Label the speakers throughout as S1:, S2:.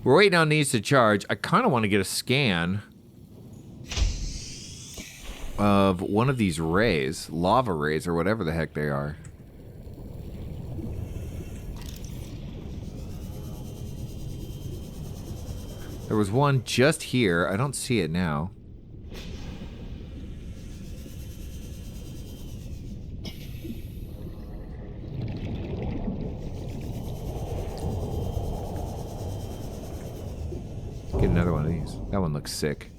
S1: We're waiting on these to charge. I kind of want to get a scan of one of these rays, lava rays or whatever the heck they are. There was one just here. I don't see it now. Get another one of these. That one looks sick.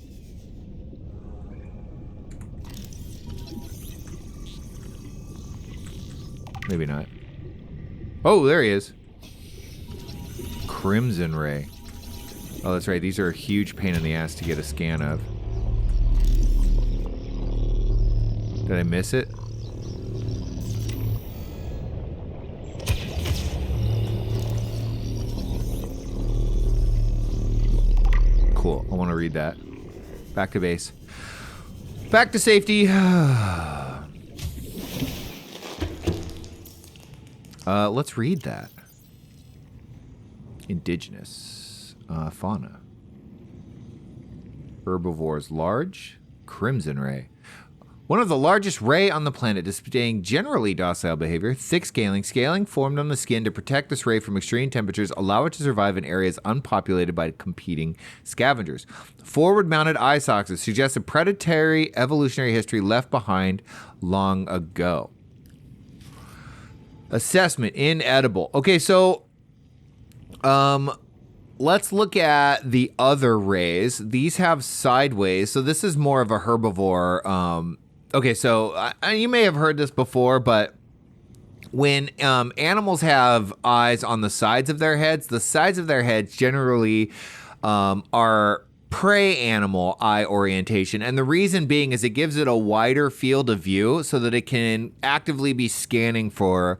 S1: Maybe not. Oh, there he is. Crimson ray. Oh, that's right. These are a huge pain in the ass to get a scan of. Did I miss it? Cool. I want to read that. Back to base. Back to safety. Let's read that. Indigenous fauna. Herbivores large. Crimson ray. One of the largest ray on the planet, displaying generally docile behavior. Thick scaling. Scaling formed on the skin to protect this ray from extreme temperatures, allow it to survive in areas unpopulated by competing scavengers. Forward-mounted eye sockets suggest a predatory evolutionary history left behind long ago. Assessment, inedible. Okay, so let's look at the other rays. These have sideways, so this is more of a herbivore. Okay, so you may have heard this before, but when animals have eyes on the sides of their heads, the sides of their heads generally are prey animal eye orientation. And the reason being is it gives it a wider field of view so that it can actively be scanning for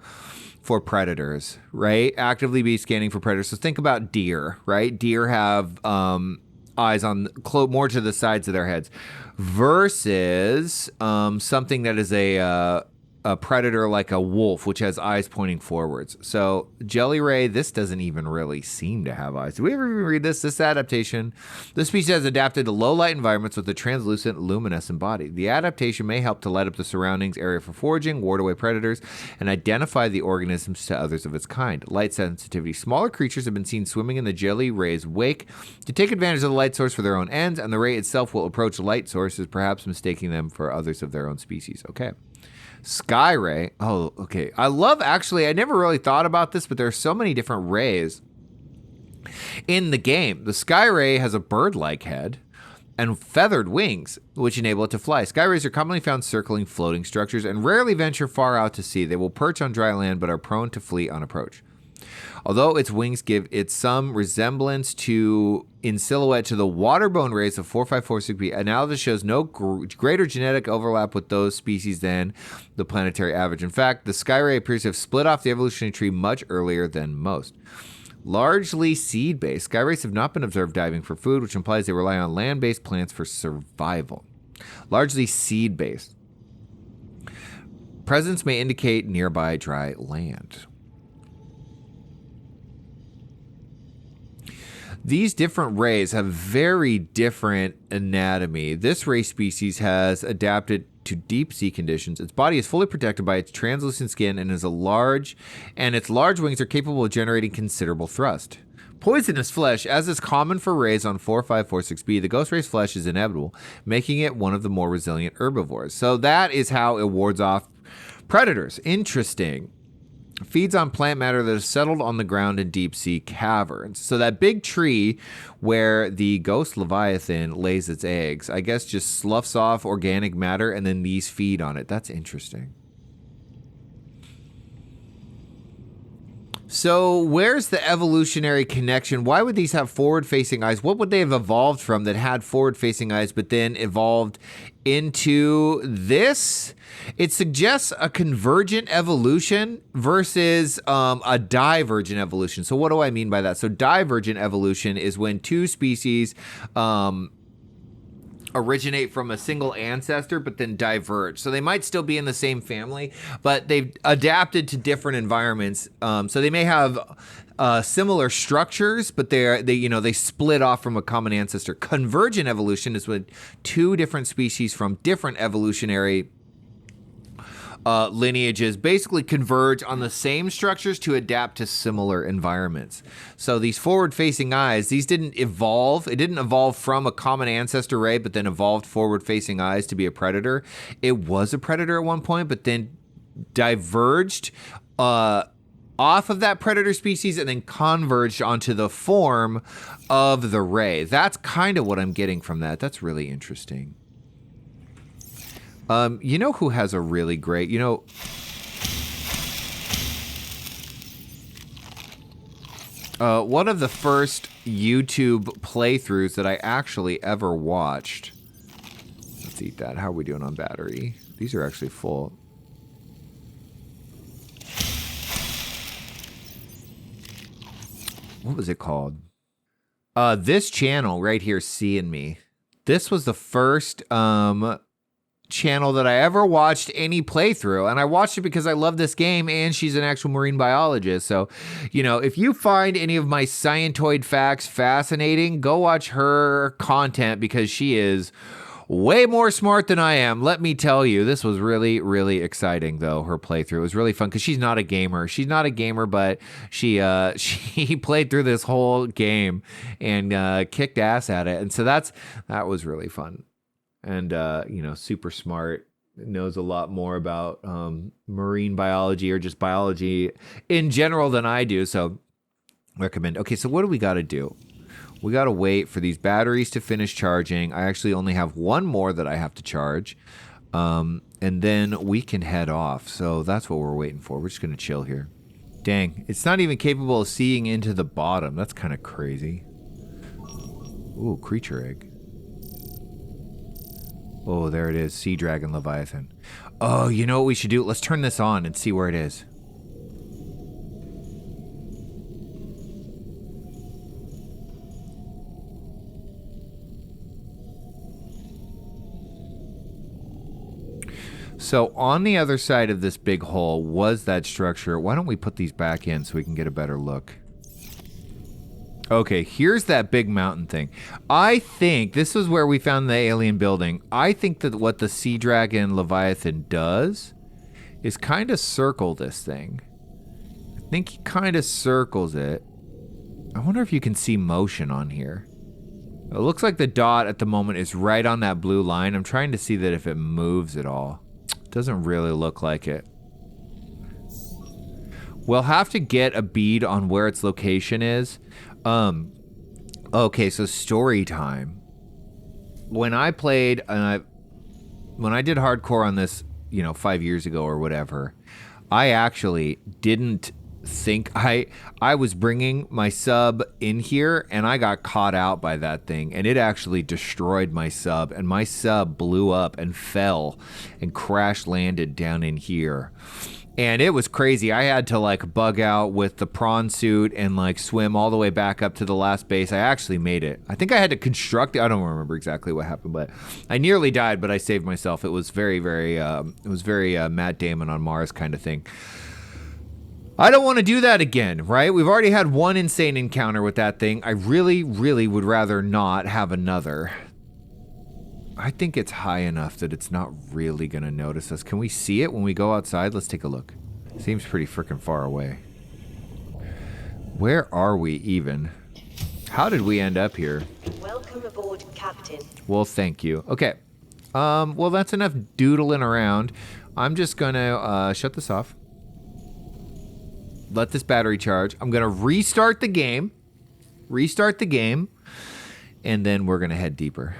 S1: predators, right? Actively be scanning for predators. So think about deer, right? Deer have eyes on more to the sides of their heads versus something that is a predator like a wolf, which has eyes pointing forwards. So jelly ray, this doesn't even really seem to have eyes. Did we ever even read this? This adaptation, this species has adapted to low light environments with a translucent luminescent body. The adaptation may help to light up the surroundings area for foraging, ward away predators, and identify the organisms to others of its kind. Light sensitivity. Smaller creatures have been seen swimming in the jelly ray's wake to take advantage of the light source for their own ends, and the ray itself will approach light sources, perhaps mistaking them for others of their own species. Okay. Sky ray. Oh, okay. I never really thought about this, but there are so many different rays in the game. The sky ray has a bird-like head and feathered wings, which enable it to fly. Sky rays are commonly found circling floating structures and rarely venture far out to sea. They will perch on dry land, but are prone to flee on approach. Although its wings give it some resemblance in silhouette to the waterborne rays of 4546b, analysis shows no greater genetic overlap with those species than the planetary average. In fact, the sky ray appears to have split off the evolutionary tree much earlier than most. Largely seed-based, sky rays have not been observed diving for food, which implies they rely on land-based plants for survival. Largely seed-based. Presence may indicate nearby dry land. These different rays have very different anatomy. This ray species has adapted to deep sea conditions. Its body is fully protected by its translucent skin and its large wings are capable of generating considerable thrust. Poisonous flesh, as is common for rays on 4546b, the ghost ray's flesh is inevitable, making it one of the more resilient herbivores. So that is how it wards off predators. Interesting. Feeds on plant matter that is settled on the ground in deep sea caverns. So that big tree where the ghost leviathan lays its eggs, I guess just sloughs off organic matter and then these feed on it. That's interesting. So where's the evolutionary connection? Why would these have forward-facing eyes? What would they have evolved from that had forward-facing eyes but then evolved into this? It suggests a convergent evolution versus a divergent evolution. So what do I mean by that? So divergent evolution is when two species originate from a single ancestor but then diverge. So they might still be in the same family, but they've adapted to different environments. So they may have similar structures, but they split off from a common ancestor. Convergent evolution is when two different species from different evolutionary lineages basically converge on the same structures to adapt to similar environments. So these forward-facing eyes, these didn't evolve. It didn't evolve from a common ancestor ray, but then evolved forward-facing eyes to be a predator. It was a predator at one point, but then diverged off of that predator species and then converged onto the form of the ray. That's kind of what I'm getting from that. That's really interesting. You know who has a really great, one of the first YouTube playthroughs that I actually ever watched. Let's eat that. How are we doing on battery? These are actually full. What was it called? This channel right here, Seeing Me. This was the first channel that I ever watched any playthrough, and I watched it because I love this game and she's an actual marine biologist. So, if you find any of my scientoid facts fascinating, go watch her content because she is way more smart than I am. Let me tell you, this was really, really exciting though. Her playthrough was really fun because she's not a gamer. She's not a gamer, but she played through this whole game and kicked ass at it. And so that was really fun. And, super smart, knows a lot more about marine biology or just biology in general than I do. So recommend. Okay, so what do we got to do? We got to wait for these batteries to finish charging. I actually only have one more that I have to charge. And then we can head off. So that's what we're waiting for. We're just going to chill here. Dang, it's not even capable of seeing into the bottom. That's kind of crazy. Ooh, creature egg. Oh, there it is. Sea Dragon Leviathan. Oh, you know what we should do? Let's turn this on and see where it is. So on the other side of this big hole was that structure. Why don't we put these back in so we can get a better look? Okay, here's that big mountain thing. I think this is where we found the alien building. I think that what the Sea Dragon Leviathan does is kind of circle this thing. I think he kind of circles it. I wonder if you can see motion on here. It looks like the dot at the moment is right on that blue line. I'm trying to see that if it moves at all. It doesn't really look like it. We'll have to get a bead on where its location is. Okay, so story time. When I played, when I did hardcore on this, 5 years ago or whatever, I actually didn't think I was bringing my sub in here and I got caught out by that thing and it actually destroyed my sub and my sub blew up and fell and crash landed down in here. And it was crazy. I had to bug out with the prawn suit and swim all the way back up to the last base. I actually made it. I think I had to construct it. I don't remember exactly what happened, but I nearly died, but I saved myself. It was very, very, Matt Damon on Mars kind of thing. I don't want to do that again, right? We've already had one insane encounter with that thing. I really, really would rather not have another. I think it's high enough that it's not really going to notice us. Can we see it when we go outside? Let's take a look. Seems pretty freaking far away. Where are we even? How did we end up here?
S2: Welcome aboard, Captain.
S1: Well, thank you. Okay. Well, that's enough doodling around. I'm just going to shut this off. Let this battery charge. I'm going to restart the game. And then we're going to head deeper.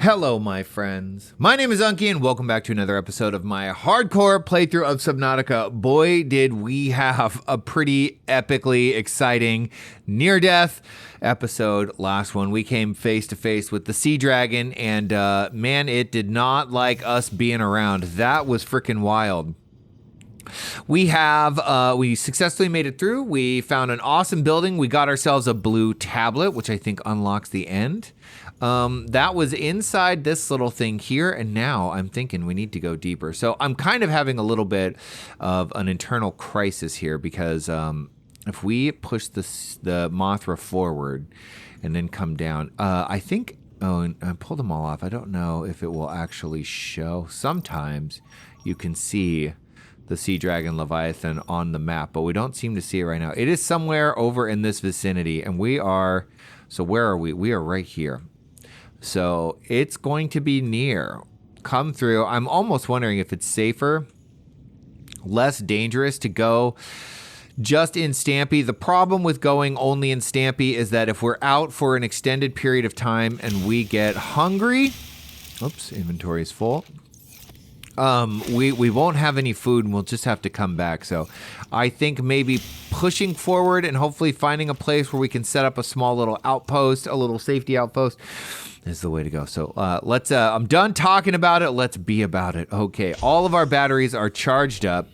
S1: Hello, my friends. My name is Unky, and welcome back to another episode of my hardcore playthrough of Subnautica. Boy, did we have a pretty epically exciting near-death episode. Last one, we came face-to-face with the Sea Dragon, and man, it did not like us being around. That was freaking wild. We successfully made it through. We found an awesome building. We got ourselves a blue tablet, which I think unlocks the end. That was inside this little thing here, and now I'm thinking we need to go deeper. So I'm kind of having a little bit of an internal crisis here because if we push the Mothra forward and then come down, I think. Oh, and I pulled them all off. I don't know if it will actually show. Sometimes you can see the Sea Dragon Leviathan on the map, but we don't seem to see it right now. It is somewhere over in this vicinity, and we are... So where are we? We are right here. So it's going to be near. Come through. I'm almost wondering if it's safer, less dangerous to go just in Stampy. The problem with going only in Stampy is that if we're out for an extended period of time and we get hungry... Oops, inventory is full. We won't have any food and we'll just have to come back. So I think maybe pushing forward and hopefully finding a place where we can set up a small little outpost, a little safety outpost, is the way to go. So let's, I'm done talking about it. Let's be about it. Okay, all of our batteries are charged up.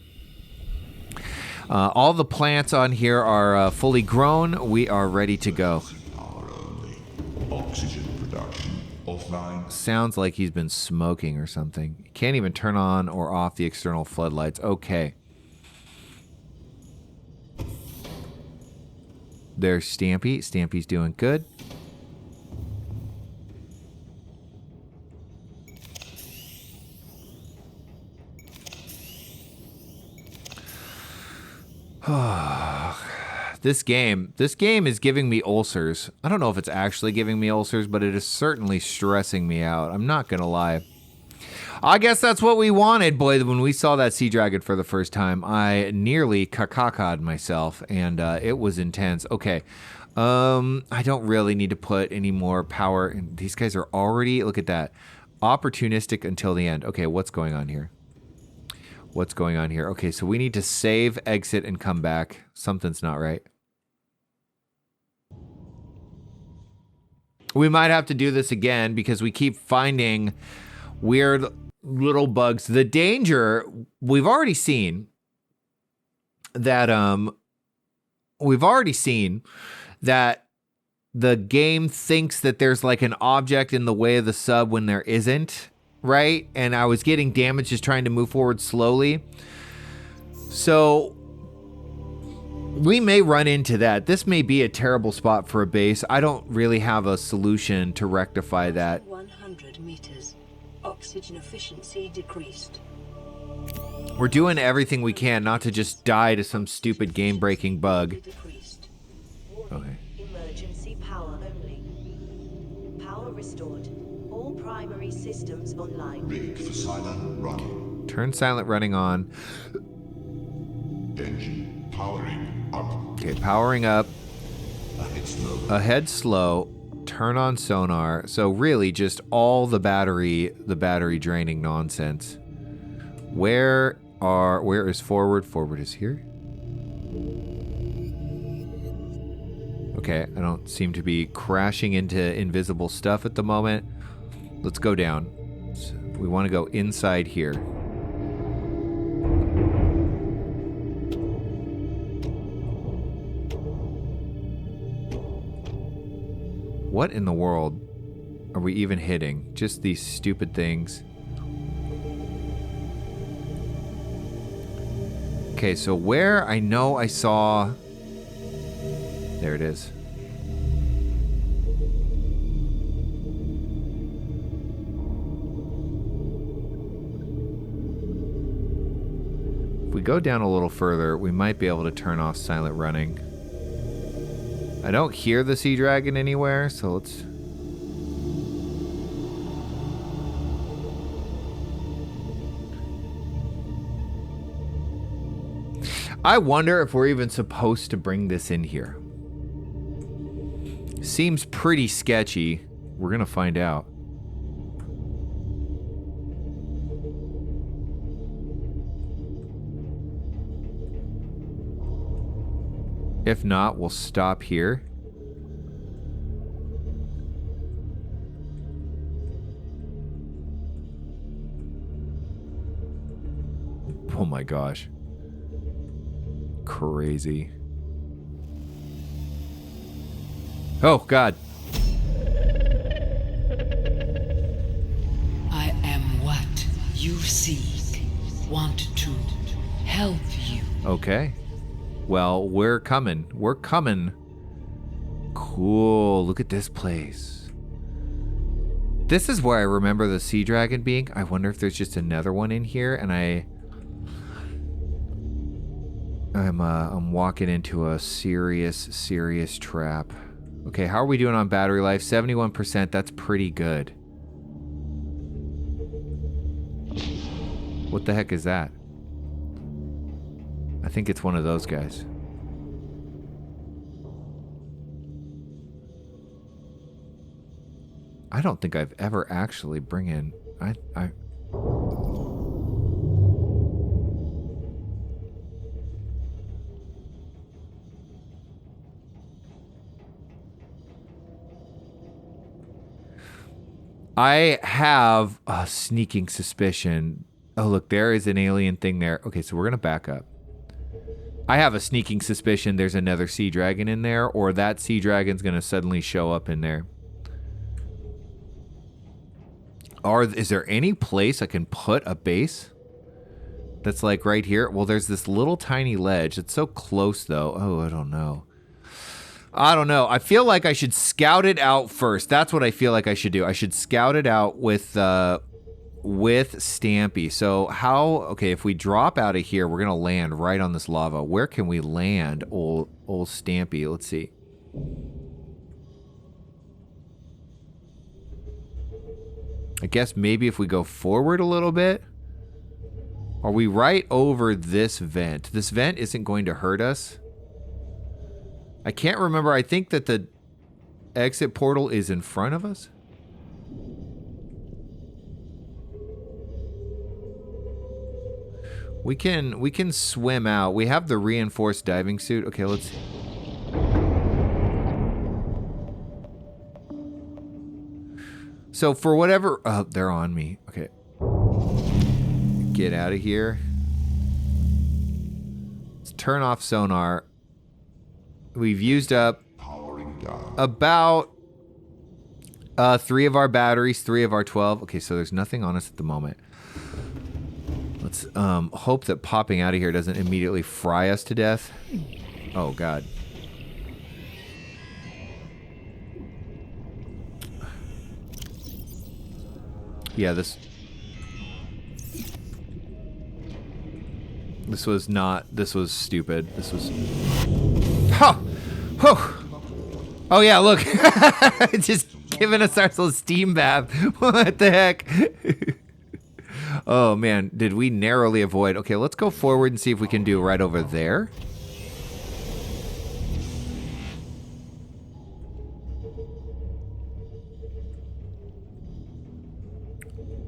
S1: All the plants on here are fully grown. We are ready to go.
S3: Oxygen production offline.
S1: Sounds like he's been smoking or something. Can't even turn on or off the external floodlights. Okay. There's Stampy. Stampy's doing good. This game is giving me ulcers. I don't know if it's actually giving me ulcers, but it is certainly stressing me out. I'm not gonna lie. I guess that's what we wanted, boy. When we saw that sea dragon for the first time, I nearly kakaka'd myself, and it was intense. Okay, I don't really need to put any more power in. These guys are already, look at that, opportunistic until the end. Okay, what's going on here? What's going on here? Okay, so we need to save, exit, and come back. Something's not right. We might have to do this again because we keep finding weird little bugs. The danger, we've already seen that the game thinks that there's like an object in the way of the sub when there isn't, right? And I was getting damage just trying to move forward slowly. So we may run into that. This may be a terrible spot for a base. I don't really have a solution to rectify that.
S2: 100 meters. Oxygen efficiency decreased.
S1: We're doing everything we can not to just die to some stupid game-breaking bug.
S2: Decreased.
S1: Okay.
S2: Emergency power only. Power restored. All primary systems online.
S3: Rig for silent running.
S1: Turn silent running on.
S3: Engine powering up.
S1: Okay, powering up.
S3: Ahead slow.
S1: Ahead slow. Turn on sonar. So really just all the battery draining nonsense. Where is forward? Forward is here. Okay, I don't seem to be crashing into invisible stuff at the moment. Let's go down. So we want to go inside here. What in the world are we even hitting? Just these stupid things. Okay, so where I know I saw... There it is. If we go down a little further, we might be able to turn off silent running. I don't hear the sea dragon anywhere, so let's... I wonder if we're even supposed to bring this in here. Seems pretty sketchy. We're gonna find out. If not, we'll stop here. Oh my gosh. crazy. Oh, God.
S4: I am what you seek. Want to help you.
S1: Okay. Well, we're coming. We're coming. Cool. Look at this place. This is where I remember the sea dragon being. I wonder if there's just another one in here, and I'm walking into a serious trap. Okay, how are we doing on battery life? 71%. That's pretty good. What the heck is that? I think it's one of those guys. I don't think I've ever actually bring in... I have a sneaking suspicion. Oh, look, there is an alien thing there. Okay, so we're going to back up. I have a sneaking suspicion there's another sea dragon in there, or that sea dragon's going to suddenly show up in there. Is there any place I can put a base that's like right here? Well, there's this little tiny ledge. It's so close, though. Oh, I don't know. I feel like I should scout it out first. That's what I feel like I should do. I should scout it out with Stampy. So okay, if we drop out of here, we're going to land right on this lava. Where can we land, old Stampy? Let's see. I guess maybe if we go forward a little bit. Are we right over this vent? This vent isn't going to hurt us. I can't remember. I think that the exit portal is in front of us. We can swim out. We have the reinforced diving suit. Okay, let's see. So for whatever... Oh, they're on me. Okay. Get out of here. Let's turn off sonar. We've used up about 3 of our batteries, 3 of our 12. Okay, so there's nothing on us at the moment. Let's hope that popping out of here doesn't immediately fry us to death. Oh, God. Yeah, this was stupid. This was... Oh yeah, look. Just giving us our little steam bath. What the heck? Oh man, did we narrowly avoid... Okay, let's go forward and see if we can do right over there.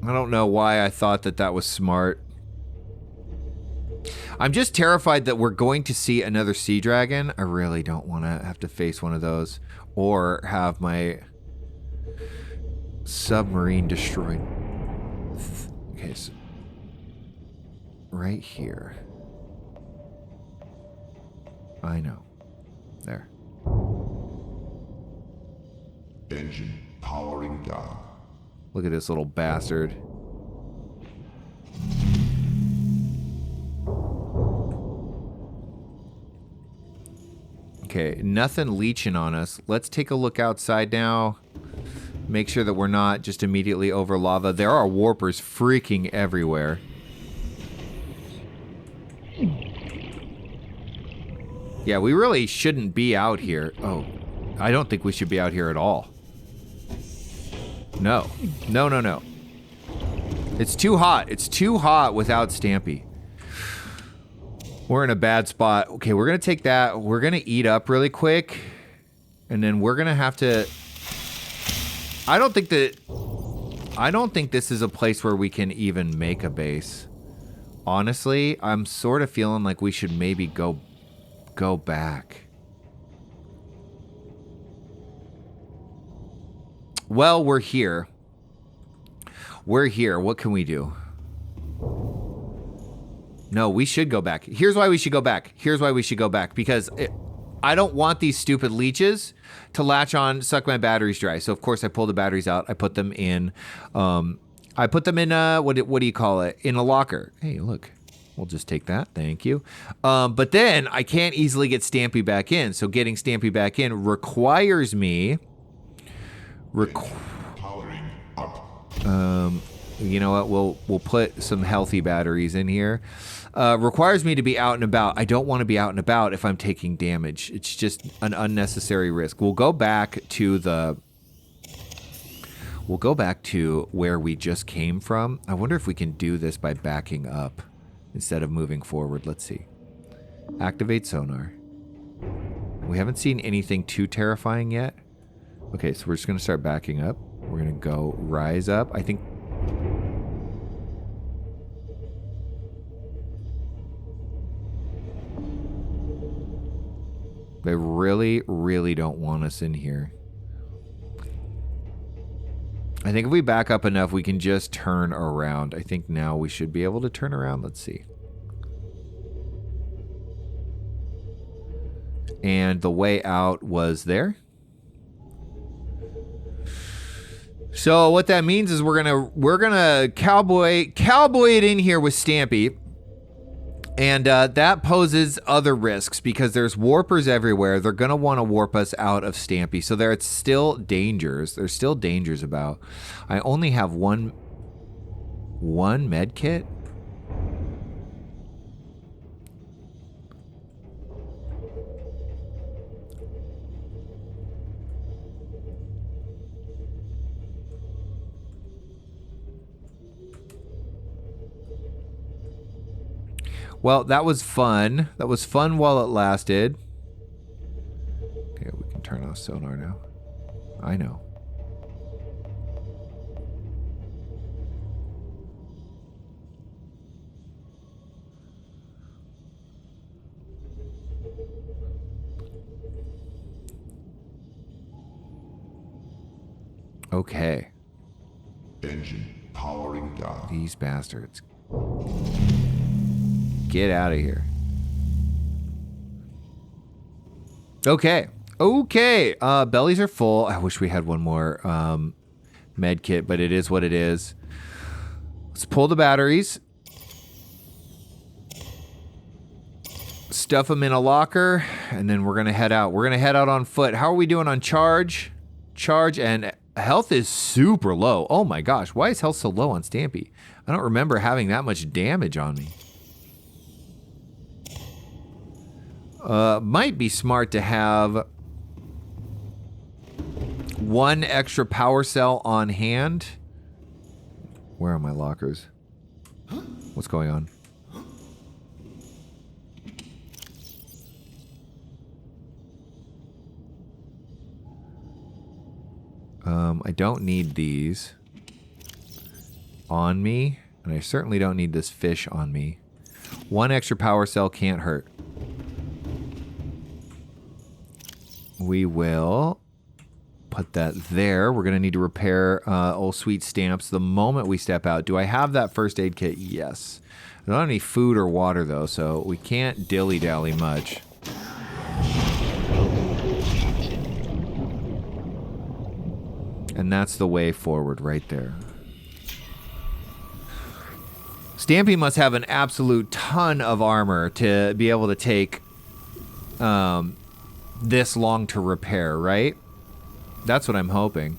S1: I don't know why I thought that was smart. I'm just terrified that we're going to see another sea dragon. I really don't want to have to face one of those or have my submarine destroyed. Okay, so right here. I know. There.
S3: Engine powering down.
S1: Look at this little bastard. Okay, nothing leeching on us. Let's take a look outside now. Make sure that we're not just immediately over lava. There are warpers freaking everywhere. Yeah, we really shouldn't be out here. Oh, I don't think we should be out here at all. No. No. It's too hot. It's too hot without Stampy. We're in a bad spot. Okay, we're going to take that. We're going to eat up really quick. And then we're going to have to... I don't think this is a place where we can even make a base. Honestly, I'm sort of feeling like we should maybe go back. Well, we're here. We're here. What can we do? No, we should go back. Here's why we should go back. Because I don't want these stupid leeches to latch on, suck my batteries dry. So of course I pull the batteries out. I put them in. What do you call it? In a locker. Hey, look. We'll just take that. Thank you. But then I can't easily get Stampy back in. So getting Stampy back in requires me.
S3: Powering up.
S1: You know what? We'll put some healthy batteries in here. Requires me to be out and about. I don't want to be out and about if I'm taking damage. It's just an unnecessary risk. We'll go back to where we just came from. I wonder if we can do this by backing up instead of moving forward. Let's see. Activate sonar. We haven't seen anything too terrifying yet. Okay, so we're just going to start backing up. We're going to go rise up. I think... They really, really don't want us in here. I think if we back up enough, we can just turn around. I think now we should be able to turn around. Let's see. And the way out was there. So what that means is we're gonna cowboy it in here with Stampy. And that poses other risks because there's warpers everywhere. They're going to want to warp us out of Stampy. So there's still dangers. There's still dangers about. I only have one med kit. Well, that was fun. That was fun while it lasted. Okay, we can turn off sonar now. I know. Okay.
S3: Engine powering down.
S1: These bastards. Get out of here. Okay. Okay. Bellies are full. I wish we had one more med kit, but it is what it is. Let's pull the batteries. Stuff them in a locker, and then we're going to head out. We're going to head out on foot. How are we doing on charge? Charge, and health is super low. Oh my gosh. Why is health so low on Stampy? I don't remember having that much damage on me. Might be smart to have one extra power cell on hand. Where are my lockers? What's going on? I don't need these on me, and I certainly don't need this fish on me. One extra power cell can't hurt. We will put that there. We're going to need to repair old sweet stamps the moment we step out. Do I have that first aid kit? Yes. I don't have any food or water, though, so we can't dilly-dally much. And that's the way forward right there. Stampy must have an absolute ton of armor to be able to take this long to repair, right? That's what I'm hoping.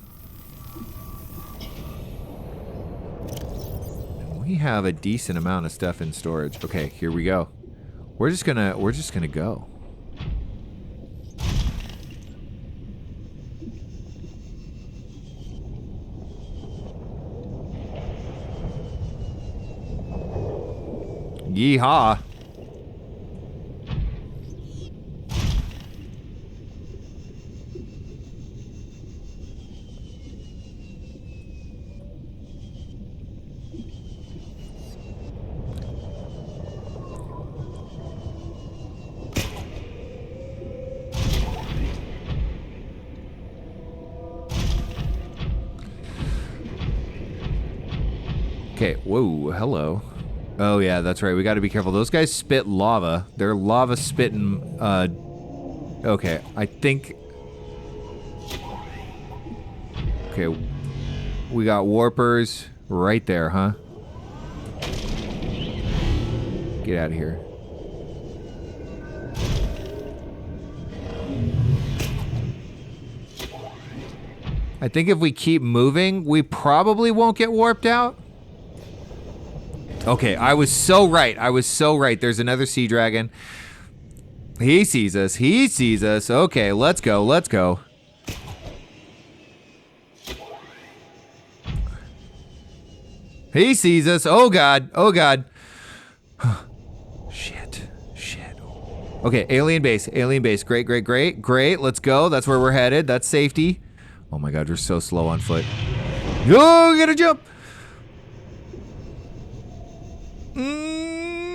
S1: We have a decent amount of stuff in storage. Okay, here we go. We're just gonna go. Yeehaw. Okay, whoa, hello. Oh, yeah, that's right. We got to be careful. Those guys spit lava. They're lava spitting, okay, I think... Okay, we got warpers right there, huh? Get out of here. I think if we keep moving, we probably won't get warped out. Okay, I was so right. I was so right. There's another sea dragon. He sees us. He sees us. Okay, let's go. Let's go. He sees us. Oh, God. Oh, God. Shit. Shit. Okay, alien base. Alien base. Great, great, great. Great. Let's go. That's where we're headed. That's safety. Oh, my God. We're so slow on foot. Oh, gotta jump.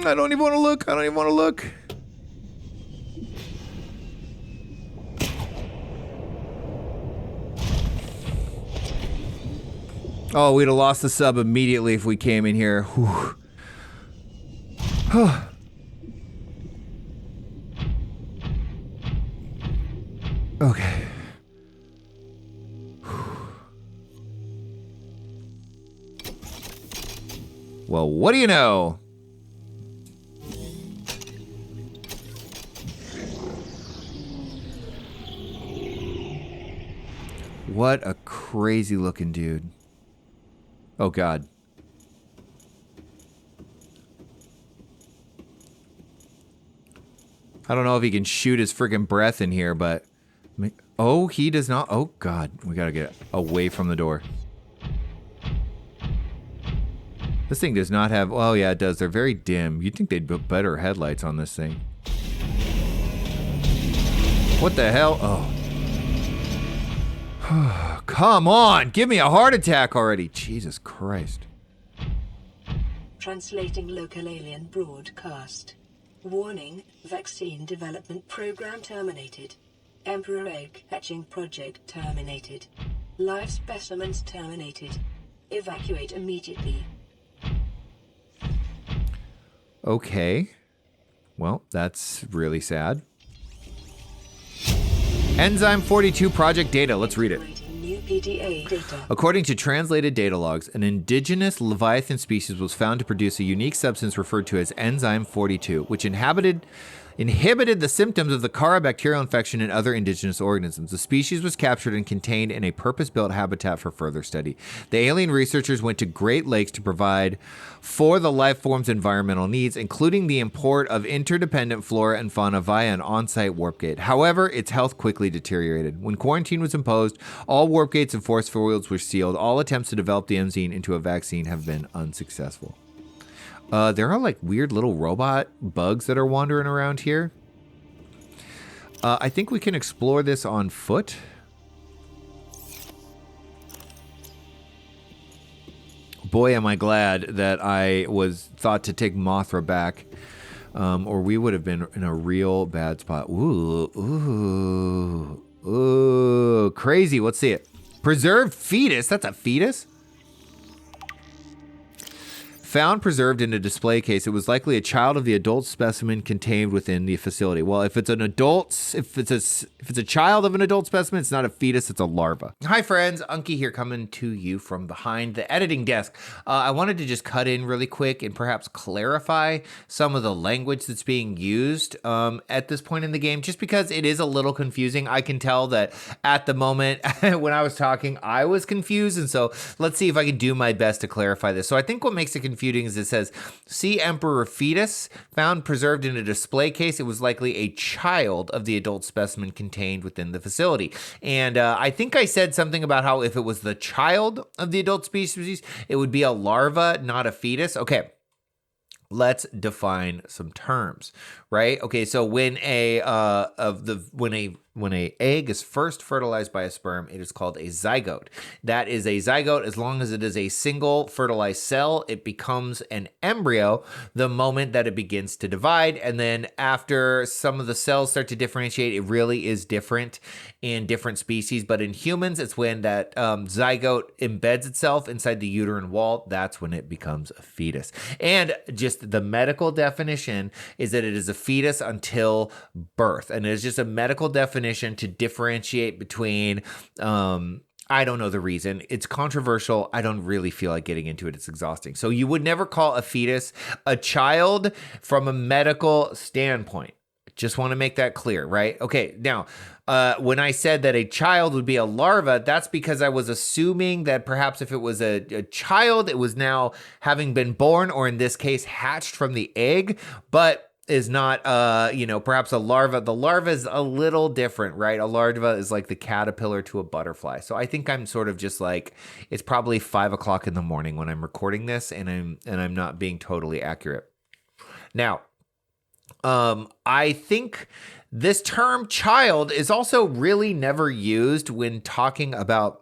S1: I don't even want to look. I don't even want to look. Oh, we'd have lost the sub immediately if we came in here. Whew. Okay. Well, what do you know? What a crazy looking dude. Oh, God. I don't know if he can shoot his freaking breath in here, but... Oh, he does not. Oh, God. We gotta get away from the door. This thing does not have... Oh, yeah, it does. They're very dim. You'd think they'd put better headlights on this thing. What the hell? Oh. Come on! Give me a heart attack already! Jesus Christ.
S2: Translating local alien broadcast. Warning, vaccine development program terminated. Emperor egg hatching project terminated. Live specimens terminated. Evacuate immediately.
S1: Okay. Well, that's really sad. Enzyme 42 project data. Let's read it.
S2: New PDA data.
S1: According to translated data logs, an indigenous Leviathan species was found to produce a unique substance referred to as Enzyme 42, which inhibited the symptoms of the Kharaa bacterial infection in other indigenous organisms. The species was captured and contained in a purpose-built habitat for further study. The alien researchers went to great lengths to provide for the life form's environmental needs, including the import of interdependent flora and fauna via an on-site warp gate. However, its health quickly deteriorated. When quarantine was imposed, all warp gates and force fields were sealed. All attempts to develop the enzyme into a vaccine have been unsuccessful. There are like weird little robot bugs that are wandering around here. I think we can explore this on foot. Boy, am I glad that I was thought to take Mothra back, or we would have been in a real bad spot. Ooh, ooh, ooh, crazy. Let's see it. Preserved fetus. That's a fetus? Found preserved in a display case, it was likely a child of the adult specimen contained within the facility. Well, if it's an adult, if it's a child of an adult specimen, it's not a fetus, it's a larva. Hi friends, Unky here coming to you from behind the editing desk. I wanted to just cut in really quick and perhaps clarify some of the language that's being used at this point in the game, just because it is a little confusing. I can tell that at the moment when I was talking, I was confused, and so let's see if I can do my best to clarify this. So I think what makes it confusing is it says, see emperor fetus found preserved in a display case. It was likely a child of the adult specimen contained within the facility. And I think I said something about how if it was the child of the adult species, it would be a larva, not a fetus. Okay. Let's define some terms, right? Okay, so when when a egg is first fertilized by a sperm, it is called a zygote. That is a zygote as long as it is a single fertilized cell. It becomes an embryo the moment that it begins to divide, and then after some of the cells start to differentiate, it really is different in different species. But in humans, it's when that zygote embeds itself inside the uterine wall. That's when it becomes a fetus. And just the medical definition is that it is a fetus until birth, and it is just a medical definition to differentiate between I don't know the reason. It's controversial. I don't really feel like getting into it. It's exhausting. So you would never call a fetus a child from a medical standpoint. Just want to make that clear, right? Okay, now, when I said that a child would be a larva, that's because I was assuming that perhaps if it was a child, it was now having been born, or in this case, hatched from the egg, but is not, perhaps a larva. The larva is a little different, right? A larva is like the caterpillar to a butterfly. So I think I'm sort of just like, it's probably 5 o'clock in the morning when I'm recording this, and I'm not being totally accurate. Now, I think this term child is also really never used when talking about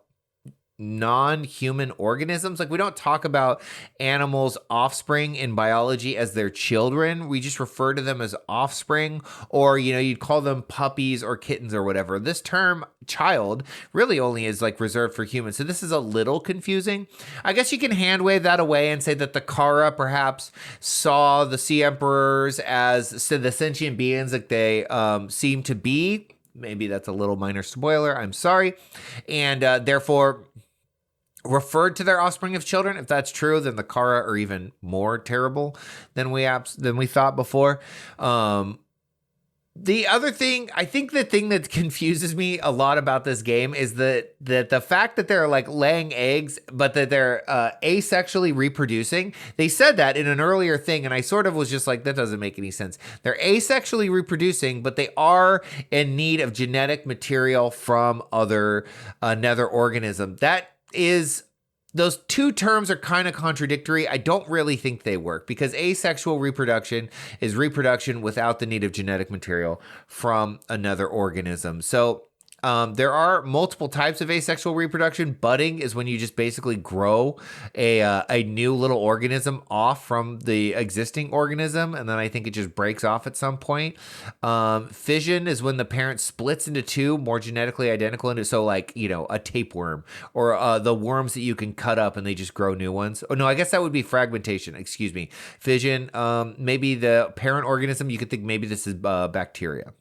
S1: non-human organisms. Like, we don't talk about animals' offspring in biology as their children. We just refer to them as offspring, or, you'd call them puppies or kittens or whatever. This term child really only is like reserved for humans. So this is a little confusing. I guess you can hand wave that away and say that the Kharaa perhaps saw the sea emperors as the sentient beings that they seem to be. Maybe that's a little minor spoiler. I'm sorry. And therefore referred to their offspring of children. If that's true, then the Kharaa are even more terrible than we thought before. The other thing, I think the thing that confuses me a lot about this game is that the fact that they're like laying eggs, but that they're asexually reproducing. They said that in an earlier thing, and I sort of was just like, that doesn't make any sense. They're asexually reproducing, but they are in need of genetic material from another organism. Those two terms are kind of contradictory. I don't really think they work, because asexual reproduction is reproduction without the need of genetic material from another organism. So there are multiple types of asexual reproduction. Budding is when you just basically grow a new little organism off from the existing organism, and then I think it just breaks off at some point. Fission is when the parent splits into two more genetically identical, so like, a tapeworm, or the worms that you can cut up and they just grow new ones. Oh no, I guess that would be fragmentation. Excuse me. Fission, maybe the parent organism, you could think maybe this is bacteria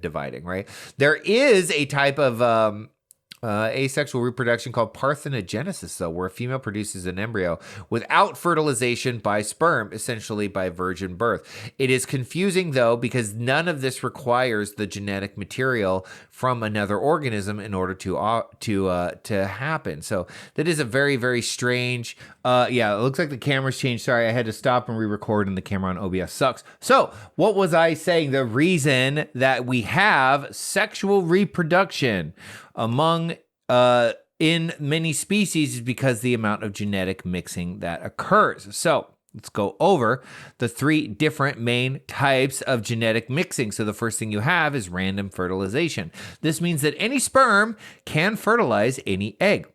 S1: dividing, right? There is a type of asexual reproduction called parthenogenesis, though, where a female produces an embryo without fertilization by sperm, essentially by virgin birth. It is confusing, though, because none of this requires the genetic material from another organism in order to happen. So that is a very, very strange. It looks like the camera's changed. Sorry, I had to stop and re-record, and the camera on OBS sucks. So what was I saying? The reason that we have sexual reproduction among in many species is because the amount of genetic mixing that occurs. So let's go over the 3 different main types of genetic mixing. So the first thing you have is random fertilization. This means that any sperm can fertilize any egg.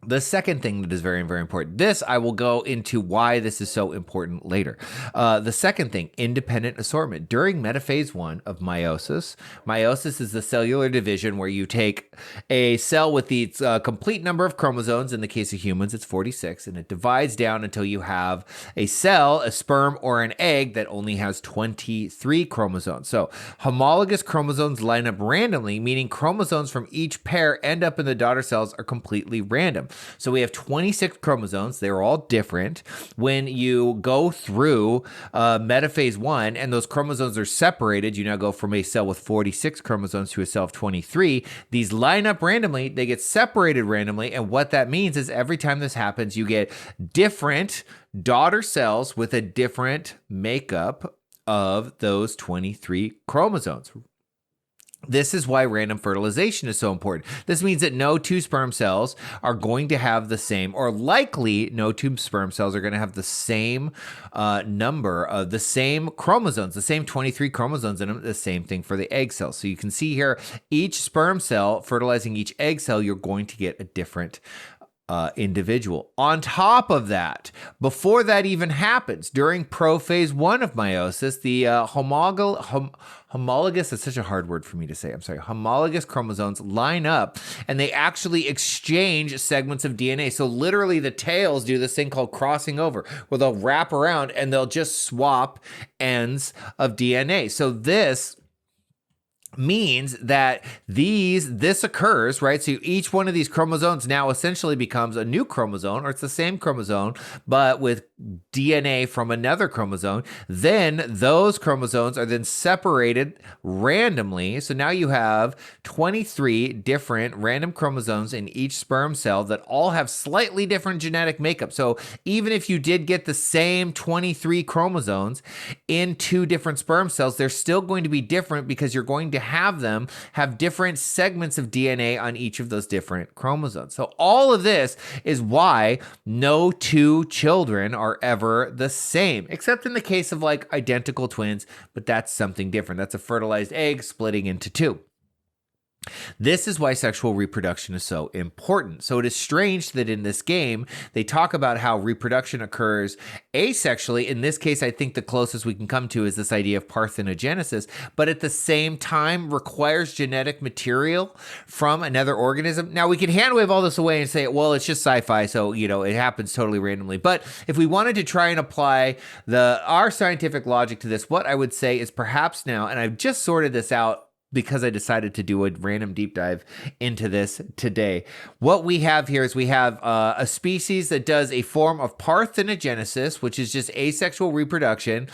S1: The second thing that is very, very important, this I will go into why this is so important later. The second thing, independent assortment. During metaphase 1 of meiosis is the cellular division where you take a cell with its complete number of chromosomes. In the case of humans, it's 46, and it divides down until you have a cell, a sperm, or an egg that only has 23 chromosomes. So homologous chromosomes line up randomly, meaning chromosomes from each pair end up in the daughter cells are completely random. So we have 26 chromosomes. They're all different. When you go through metaphase 1 and those chromosomes are separated, you now go from a cell with 46 chromosomes to a cell of 23. These line up randomly. They get separated randomly. And what that means is every time this happens, you get different daughter cells with a different makeup of those 23 chromosomes. This is why random fertilization is so important. This means that no two sperm cells are going to have the same, or likely no two sperm cells are going to have the same number of the same chromosomes, the same 23 chromosomes in them, the same thing for the egg cell. So you can see here, each sperm cell fertilizing each egg cell, you're going to get a different individual. On top of that, before that even happens, during prophase 1 of meiosis, the homologous, that's such a hard word for me to say, I'm sorry, homologous chromosomes line up and they actually exchange segments of DNA. So literally the tails do this thing called crossing over, where they'll wrap around and they'll just swap ends of DNA. So this means that this occurs, right? So each one of these chromosomes now essentially becomes a new chromosome, or it's the same chromosome, but with DNA from another chromosome. Then those chromosomes are then separated randomly. So now you have 23 different random chromosomes in each sperm cell that all have slightly different genetic makeup. So even if you did get the same 23 chromosomes in two different sperm cells, they're still going to be different because you're going to have them have different segments of DNA on each of those different chromosomes. So all of this is why no two children are ever the same, except in the case of like identical twins, but that's something different. That's a fertilized egg splitting into two. This is why sexual reproduction is so important. So it is strange that in this game, they talk about how reproduction occurs asexually. In this case, I think the closest we can come to is this idea of parthenogenesis, but at the same time requires genetic material from another organism. Now, we can hand wave all this away and say, well, it's just sci-fi, so, it happens totally randomly. But if we wanted to try and apply our scientific logic to this, what I would say is perhaps now, and I've just sorted this out because I decided to do a random deep dive into this today. What we have here is we have a species that does a form of parthenogenesis, which is just asexual reproduction.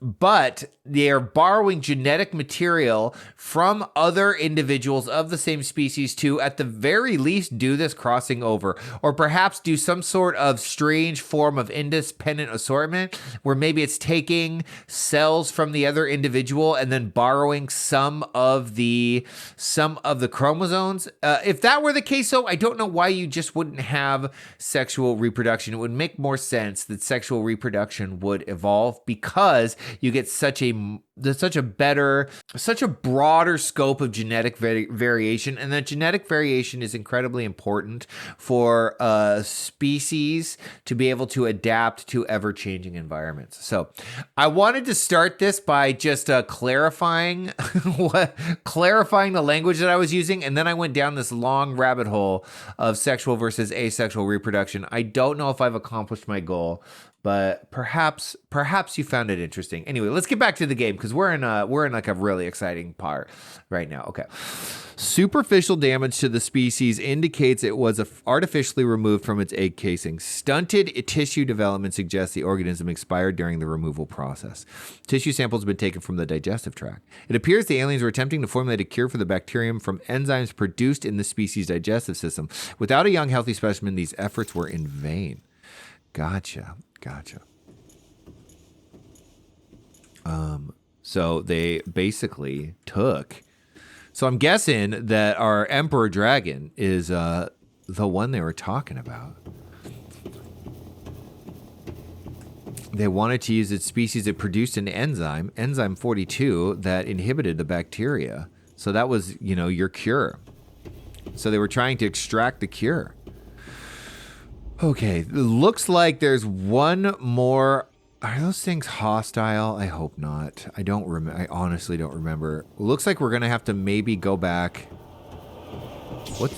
S1: But they are borrowing genetic material from other individuals of the same species to, at the very least, do this crossing over, or perhaps do some sort of strange form of independent assortment where maybe it's taking cells from the other individual and then borrowing some of the chromosomes. If that were the case, though, I don't know why you just wouldn't have sexual reproduction. It would make more sense that sexual reproduction would evolve because you get such a broader scope of genetic variation, and that genetic variation is incredibly important for species to be able to adapt to ever-changing environments. So I wanted to start this by just clarifying the language that I was using, and then I went down this long rabbit hole of sexual versus asexual reproduction. I don't know if I've accomplished my goal, but perhaps you found it interesting. Anyway, let's get back to the game because we're in like a really exciting part right now. Okay. Superficial damage to the species indicates it was artificially removed from its egg casing. Stunted tissue development suggests the organism expired during the removal process. Tissue samples have been taken from the digestive tract. It appears the aliens were attempting to formulate a cure for the bacterium from enzymes produced in the species' digestive system. Without a young, healthy specimen, these efforts were in vain. Gotcha. So they basically took. So I'm guessing that our Emperor Dragon is the one they were talking about. They wanted to use its species that produced an enzyme 42, that inhibited the bacteria. So that was, your cure. So they were trying to extract the cure. Okay, looks like there's one more. Are those things hostile? I hope not. I honestly don't remember. Looks like we're going to have to maybe go back. What?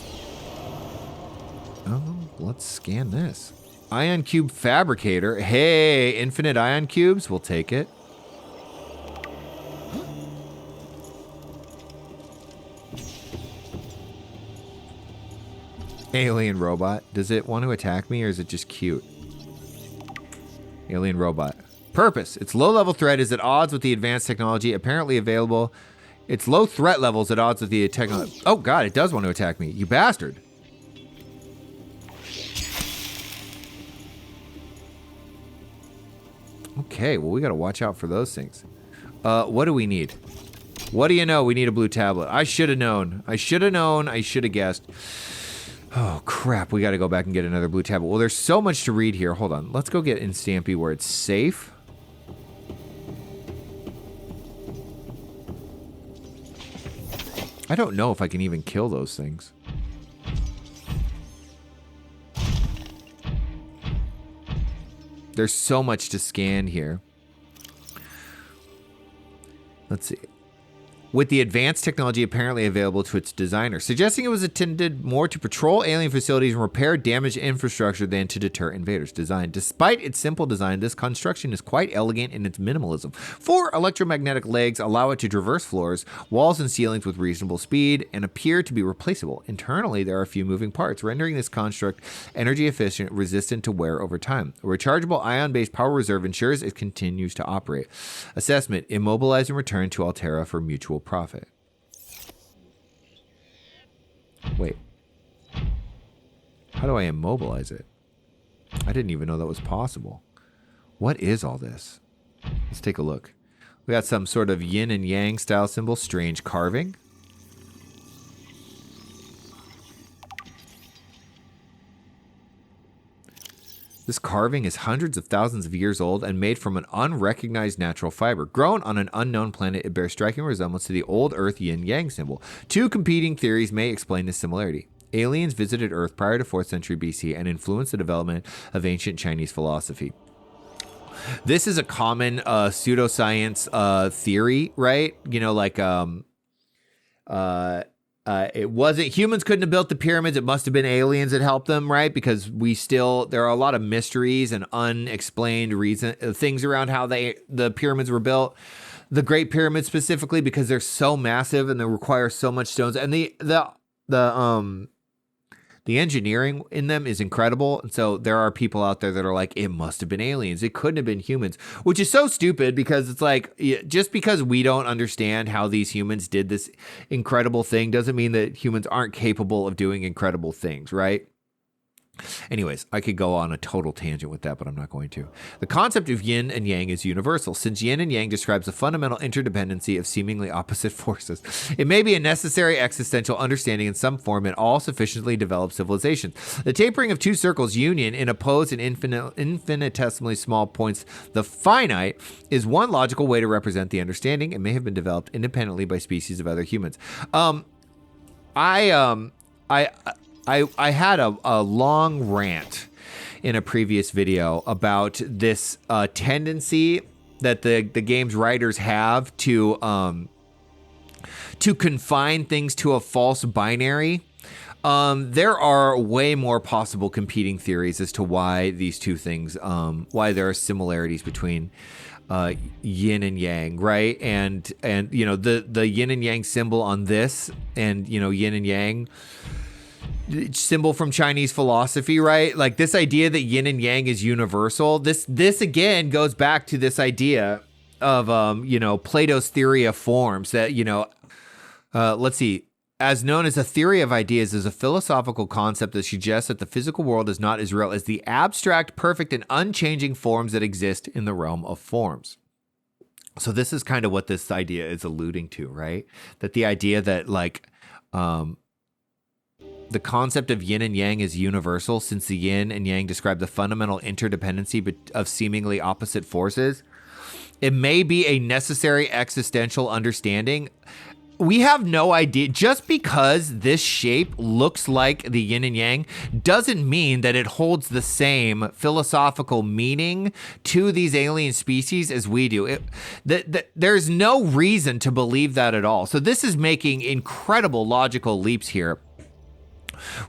S1: Oh, let's scan this. Ion cube fabricator. Hey, infinite ion cubes. We'll take it. Alien robot. Does it want to attack me or is it just cute? Alien robot. Purpose. Its low-level threat is at odds with the advanced technology apparently available. Its low threat level is at odds with the technology. Oh, God, it does want to attack me. You bastard. Okay, well, we got to watch out for those things. What do we need? What do you know? We need a blue tablet. I should have known. I should have known. I should have guessed. Oh, crap. We got to go back and get another blue tablet. Well, there's so much to read here. Hold on. Let's go get in Stampy where it's safe. I don't know if I can even kill those things. There's so much to scan here. Let's see. With the advanced technology apparently available to its designer, suggesting it was intended more to patrol alien facilities and repair damaged infrastructure than to deter invaders. Despite its simple design, this construction is quite elegant in its minimalism. 4 electromagnetic legs allow it to traverse floors, walls, and ceilings with reasonable speed and appear to be replaceable. Internally, there are a few moving parts, rendering this construct energy efficient, resistant to wear over time. A rechargeable ion-based power reserve ensures it continues to operate. Assessment: immobilize and return to Altera for mutual profit. Wait. How do I immobilize it? I didn't even know that was possible. What is all this? Let's take a look. We got some sort of yin and yang style symbol, strange carving. This carving is hundreds of thousands of years old and made from an unrecognized natural fiber. Grown on an unknown planet, it bears striking resemblance to the old Earth yin-yang symbol. 2 competing theories may explain this similarity. Aliens visited Earth prior to 4th century BC and influenced the development of ancient Chinese philosophy. This is a common pseudoscience theory, right? You know, like it wasn't, humans couldn't have built the pyramids. It must have been aliens that helped them, right? Because there are a lot of mysteries and unexplained things around how the pyramids were built. The Great Pyramid specifically, because they're so massive and they require so much stones, and the engineering in them is incredible. And so there are people out there that are like, it must have been aliens. It couldn't have been humans, which is so stupid because it's like, just because we don't understand how these humans did this incredible thing doesn't mean that humans aren't capable of doing incredible things, right? Anyways, I could go on a total tangent with that, but I'm not going to. The concept of yin and yang is universal, since yin and yang describes a fundamental interdependency of seemingly opposite forces. It may be a necessary existential understanding in some form in all sufficiently developed civilizations. The tapering of 2 circles' union in opposed and infinitesimally small points, the finite, is one logical way to represent the understanding. It may have been developed independently by species of other humans. I had a long rant in a previous video about this tendency that the game's writers have to confine things to a false binary. There are way more possible competing theories as to why these two things, why there are similarities between yin and yang, right? And you know, the yin and yang symbol on this, and you know, yin and yang symbol from Chinese philosophy, right? Like this idea that yin and yang is universal. This again goes back to this idea of you know, Plato's theory of forms, that, you know, let's see, as known as a theory of ideas, is a philosophical concept that suggests that the physical world is not as real as the abstract, perfect, and unchanging forms that exist in the realm of forms. So this is kind of what this idea is alluding to, right? That the idea that, like, the concept of yin and yang is universal, since the yin and yang describe the fundamental interdependency of seemingly opposite forces. It may be a necessary existential understanding. We have no idea. Just because this shape looks like the yin and yang doesn't mean that it holds the same philosophical meaning to these alien species as we do. There's no reason to believe that at all. So this is making incredible logical leaps here.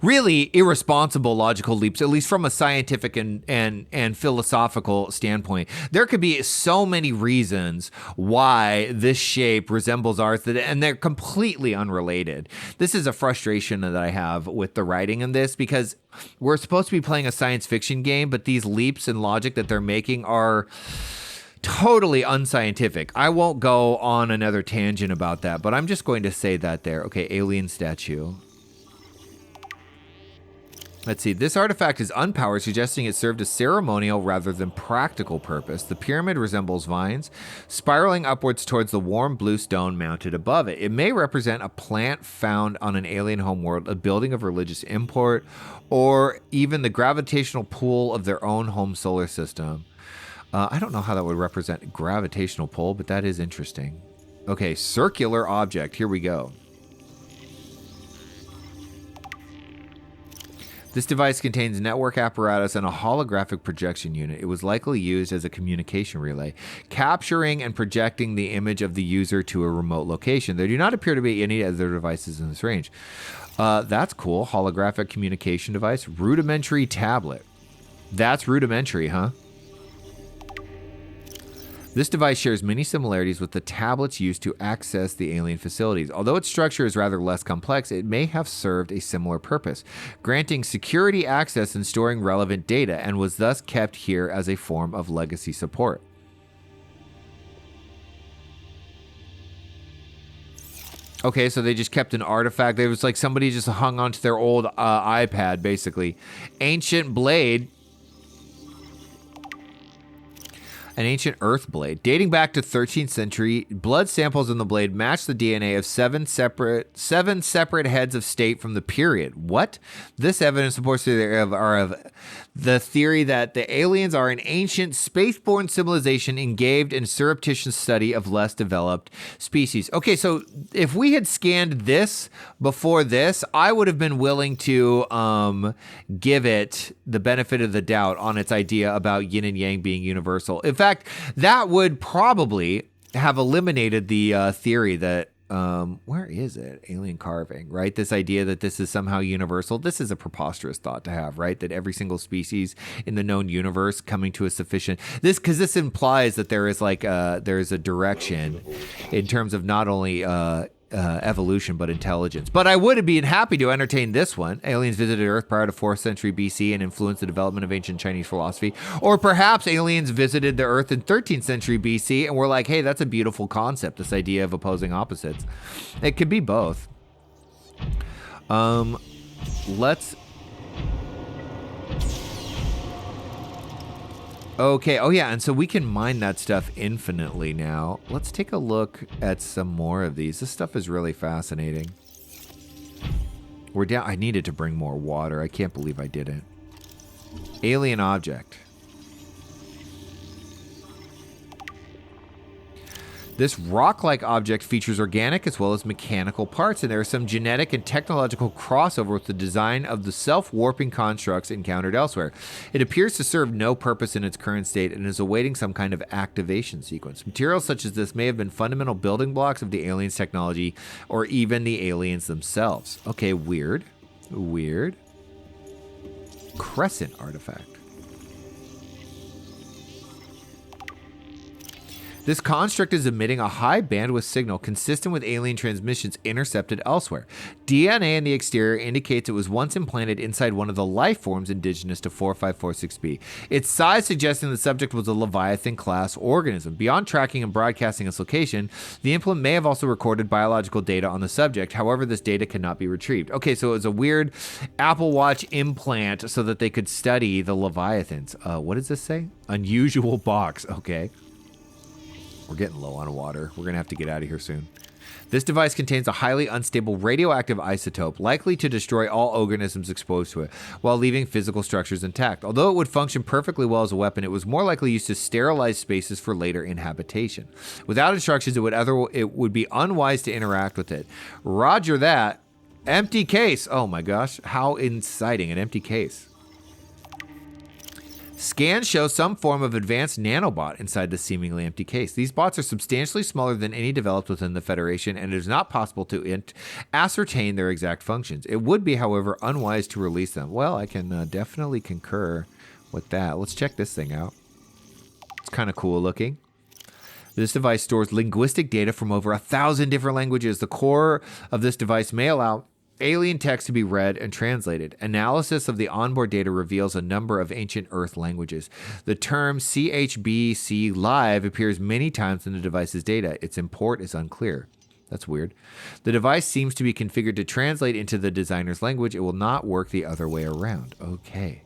S1: Really irresponsible logical leaps, at least from a scientific and philosophical standpoint. There could be so many reasons why this shape resembles ours, and they're completely unrelated. This is a frustration that I have with the writing in this, because we're supposed to be playing a science fiction game, but these leaps in logic that they're making are totally unscientific. I won't go on another tangent about that, but I'm just going to say that there. Okay, alien statue. Let's see. This artifact is unpowered, suggesting it served a ceremonial rather than practical purpose. The pyramid resembles vines, spiraling upwards towards the warm blue stone mounted above it. It may represent a plant found on an alien homeworld, a building of religious import, or even the gravitational pull of their own home solar system. I don't know how that would represent gravitational pull, but that is interesting. Okay, circular object. Here we go. This device contains network apparatus and a holographic projection unit. It was likely used as a communication relay, capturing and projecting the image of the user to a remote location. There do not appear to be any other devices in this range. That's cool. Holographic communication device. Rudimentary tablet. That's rudimentary, huh? This device shares many similarities with the tablets used to access the alien facilities. Although its structure is rather less complex, it may have served a similar purpose, granting security access and storing relevant data, and was thus kept here as a form of legacy support. Okay, so they just kept an artifact. It was like somebody just hung onto their old iPad, basically. Ancient blade. An ancient earth blade. Dating back to 13th century, blood samples in the blade match the DNA of seven separate heads of state from the period. What? This evidence supports the theory that the aliens are an ancient spaceborne civilization engaged in surreptitious study of less developed species. Okay, so if we had scanned this before this, I would have been willing to give it the benefit of the doubt on its idea about yin and yang being universal. In fact, that would probably have eliminated the theory that where is it? Alien carving, right? This idea that this is somehow universal. This is a preposterous thought to have, right? That every single species in the known universe coming to a sufficient because this implies that there is there's a direction in terms of not only evolution but intelligence. But I would have been happy to entertain this one. Aliens visited Earth prior to 4th century BC and influenced the development of ancient Chinese philosophy. Or perhaps aliens visited the Earth in 13th century BC and were like, hey, that's a beautiful concept, this idea of opposing opposites. It could be both. Let's... Okay, oh yeah, and so we can mine that stuff infinitely now. Let's take a look at some more of these. This stuff is really fascinating. We're down. I needed to bring more water. I can't believe I didn't. Alien object. This rock-like object features organic as well as mechanical parts, and there is some genetic and technological crossover with the design of the self-warping constructs encountered elsewhere. It appears to serve no purpose in its current state and is awaiting some kind of activation sequence. Materials such as this may have been fundamental building blocks of the aliens' technology or even the aliens themselves. Okay, weird. Weird. Crescent artifact. This construct is emitting a high bandwidth signal consistent with alien transmissions intercepted elsewhere. DNA in the exterior indicates it was once implanted inside one of the life forms indigenous to 4546b. Its size suggesting the subject was a Leviathan-class organism. Beyond tracking and broadcasting its location, the implant may have also recorded biological data on the subject. However, this data cannot be retrieved. Okay, so it was a weird Apple Watch implant so that they could study the Leviathans. What does this say? Unusual box. Okay. We're getting low on water. We're going to have to get out of here soon. This device contains a highly unstable radioactive isotope, likely to destroy all organisms exposed to it, while leaving physical structures intact. Although it would function perfectly well as a weapon, it was more likely used to sterilize spaces for later inhabitation. Without instructions, it would be unwise to interact with it. Roger that. Empty case. Oh my gosh. How inciting. An empty case. Scans show some form of advanced nanobot inside the seemingly empty case. These bots are substantially smaller than any developed within the Federation, and it is not possible to ascertain their exact functions. It would be, however, unwise to release them. Well, I can definitely concur with that. Let's check this thing out. It's kind of cool looking. This device stores linguistic data from over 1,000 different languages. The core of this device may allow alien text to be read and translated. Analysis of the onboard data reveals a number of ancient Earth languages. The term CHBC Live appears many times in the device's data. Its import is unclear. That's weird. The device seems to be configured to translate into the designer's language. It will not work the other way around. Okay.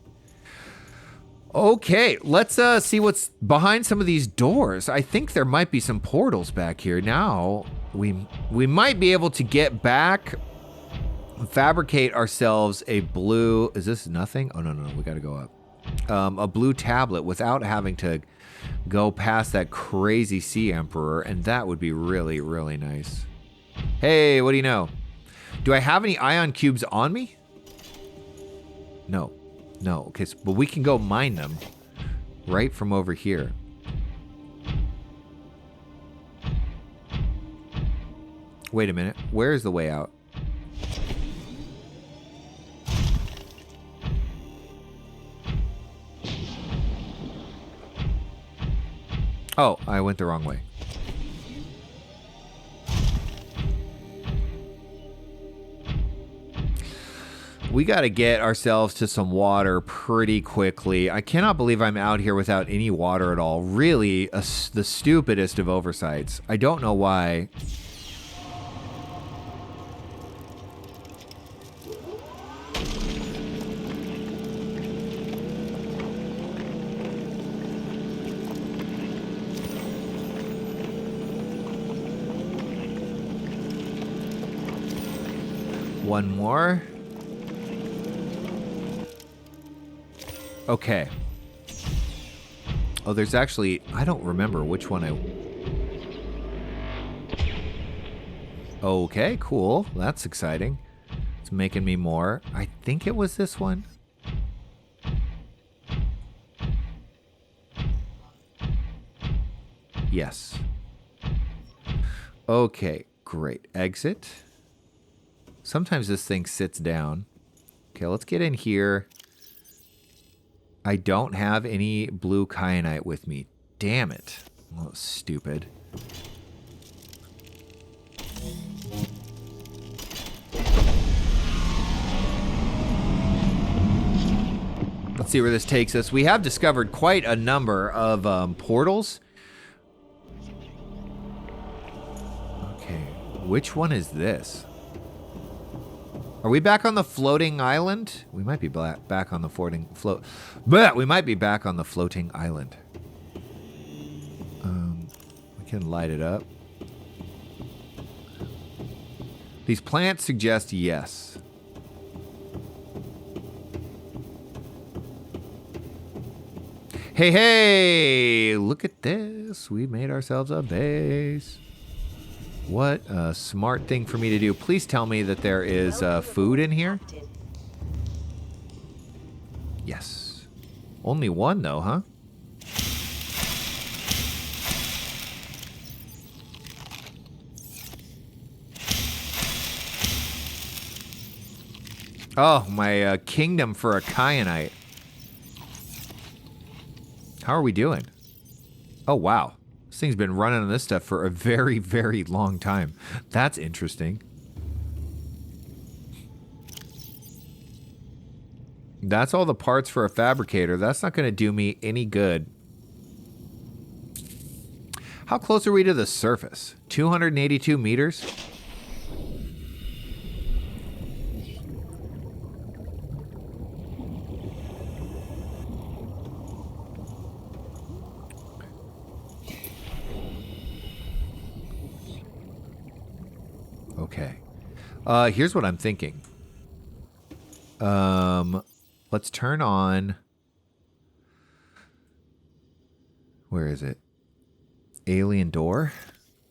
S1: Okay, let's see what's behind some of these doors. I think there might be some portals back here. Now, we might be able to get back, fabricate ourselves a blue... Is this nothing? Oh, no, we gotta go up. A blue tablet without having to go past that crazy sea emperor, and that would be really, really nice. Hey, what do you know? Do I have any ion cubes on me? No. Okay, but we can go mine them right from over here. Wait a minute. Where is the way out? Oh, I went the wrong way. We got to get ourselves to some water pretty quickly. I cannot believe I'm out here without any water at all. Really, the stupidest of oversights. I don't know why. One more. Okay. Oh, there's actually... I don't remember which one I... Okay, cool. That's exciting. It's making me more. I think it was this one. Yes. Okay, great. Exit. Sometimes this thing sits down. Okay, let's get in here. I don't have any blue kyanite with me. Damn it. Oh, stupid. Let's see where this takes us. We have discovered quite a number of portals. Okay, which one is this? Are we back on the floating island? We might be back on the we might be back on the floating island. We can light it up. These plants suggest yes. Hey, look at this. We made ourselves a base. What a smart thing for me to do. Please tell me that there is food in here. Yes. Only one, though, huh? Oh, my kingdom for a kyanite. How are we doing? Oh, wow. This thing's been running on this stuff for a very, very long time. That's interesting. That's all the parts for a fabricator. That's not going to do me any good. How close are we to the surface? 282 meters? Okay. Here's what I'm thinking. Let's turn on... Where is it? Alien door?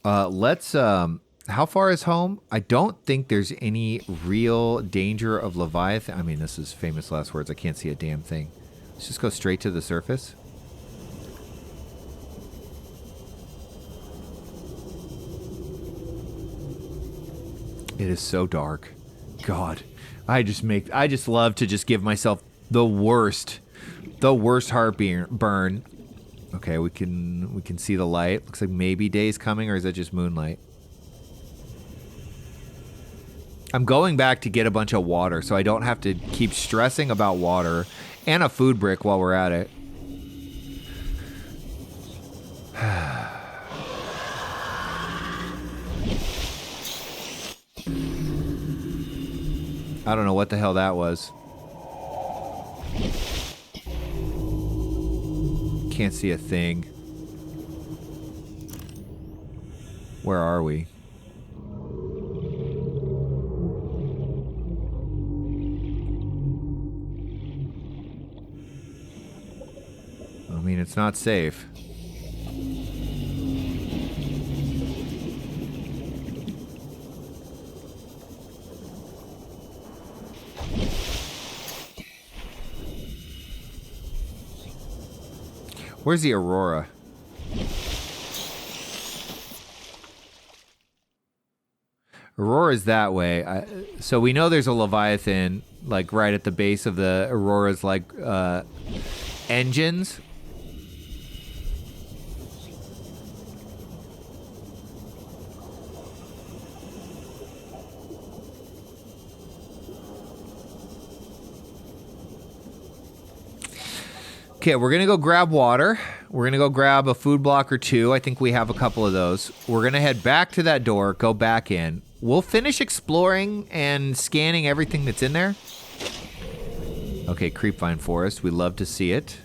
S1: Let's, how far is home? I don't think there's any real danger of Leviathan. I mean, this is famous last words. I can't see a damn thing. Let's just go straight to the surface. It is so dark. God. I just love to just give myself the worst heartburn. Okay, we can see the light. Looks like maybe day's coming, or is that just moonlight? I'm going back to get a bunch of water so I don't have to keep stressing about water and a food brick while we're at it. I don't know what the hell that was. Can't see a thing. Where are we? I mean, it's not safe. Where's the Aurora? Aurora's that way. So we know there's a Leviathan, like, right at the base of the Aurora's, like, engines. Okay, we're going to go grab water. We're going to go grab a food block or two. I think we have a couple of those. We're going to head back to that door, go back in. We'll finish exploring and scanning everything that's in there. Okay, creepvine forest. We love to see it.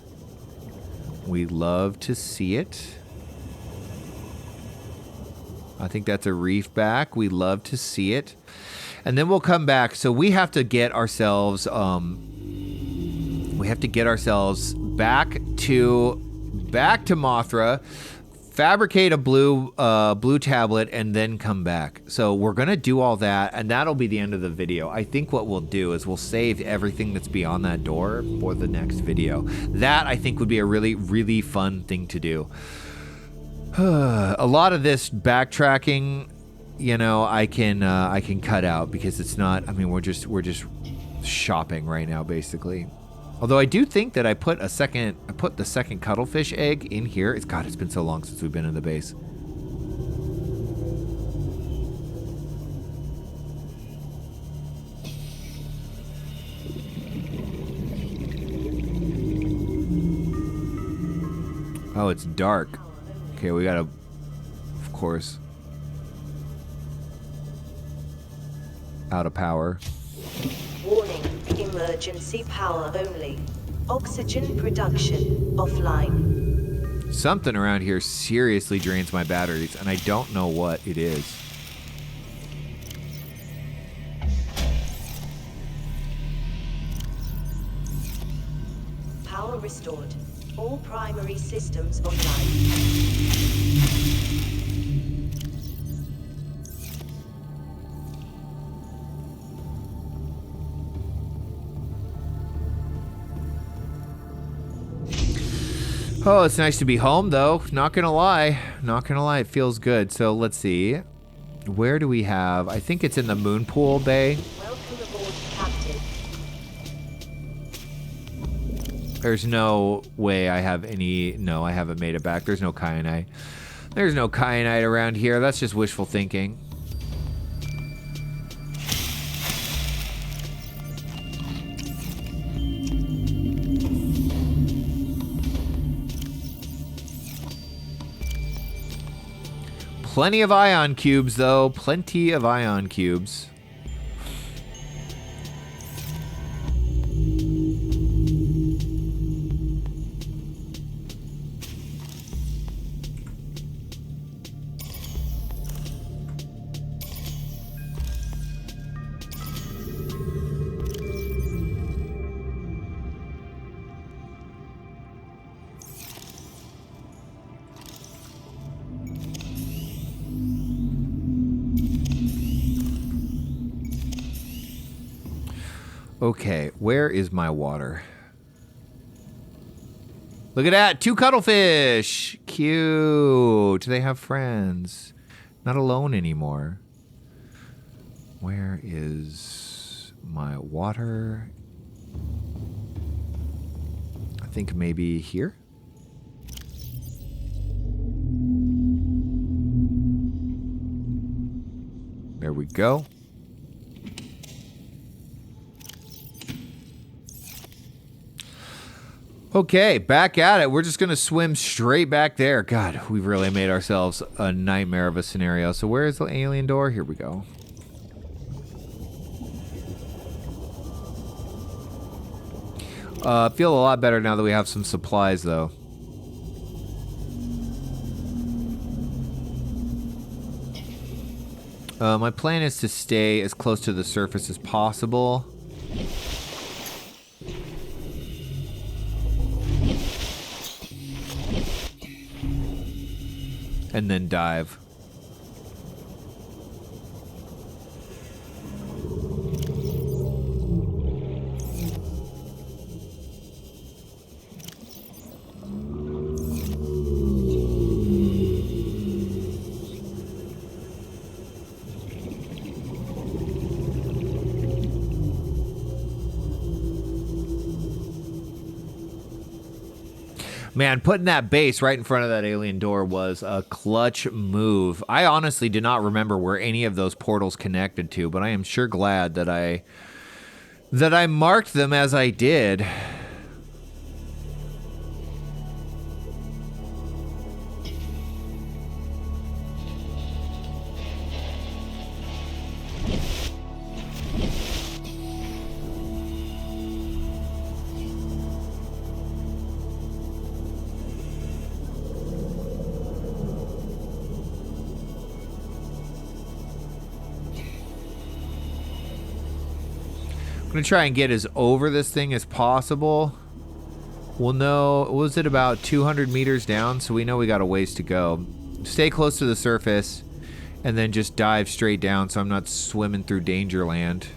S1: We love to see it. I think that's a reef back. We love to see it. And then we'll come back. So we have to get ourselves... we have to get ourselves back to Mothra, fabricate a blue tablet, and then come back. So we're gonna do all that, and that'll be the end of the video. I think what we'll do is we'll save everything that's beyond that door for the next video. That, I think, would be a really, really fun thing to do. A lot of this backtracking, you know, I can cut out because it's not. I mean, we're just shopping right now, basically. Although I do think that I put the second cuttlefish egg in here. It's been so long since we've been in the base. Oh, it's dark. Okay, we gotta, of course, out of power.
S5: Warning, emergency power only. Oxygen production offline.
S1: Something around here seriously drains my batteries, and I don't know what it is.
S5: Power restored. All primary systems offline.
S1: Oh, it's nice to be home, though. Not gonna lie. Not gonna lie, it feels good. So let's see. Where do we have? I think it's in the Moonpool Bay.
S5: Welcome aboard, Captain.
S1: There's no way I have any... No, I haven't made it back. There's no kyanite. There's no kyanite around here. That's just wishful thinking. Plenty of ion cubes, though. Plenty of ion cubes. Okay, where is my water? Look at that, 2 cuttlefish. Cute. They have friends. Not alone anymore. Where is my water? I think maybe here. There we go. Okay, back at it. We're just going to swim straight back there. God, we've really made ourselves a nightmare of a scenario. So where is the alien door? Here we go. Feel a lot better now that we have some supplies, though. My plan is to stay as close to the surface as possible. And then dive. Man, putting that base right in front of that alien door was a clutch move. I honestly do not remember where any of those portals connected to, but I am sure glad that I marked them as I did. I'm gonna try and get as over this thing as possible. We'll know, was it about 200 meters down? So we know we got a ways to go. Stay close to the surface and then just dive straight down so I'm not swimming through danger land.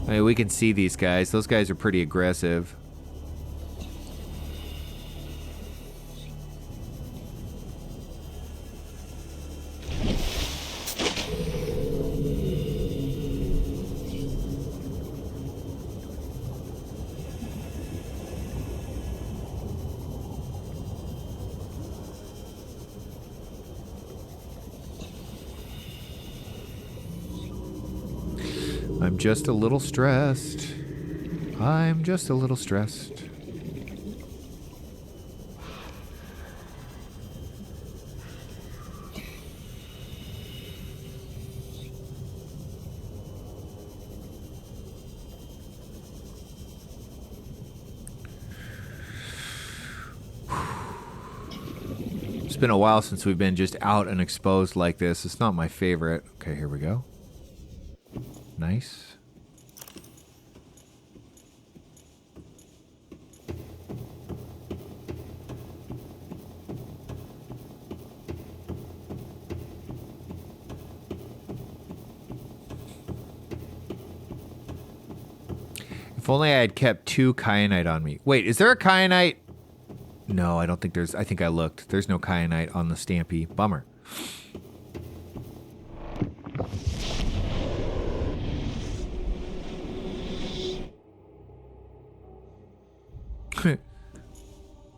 S1: I mean, we can see these guys. Those guys are pretty aggressive. I'm just a little stressed. I'm just a little stressed. It's been a while since we've been just out and exposed like this. It's not my favorite. Okay, here we go. Nice. If only I had kept 2 kyanite on me. Wait, is there a kyanite? No, I don't think there's... I think I looked. There's no kyanite on the Stampy. Bummer.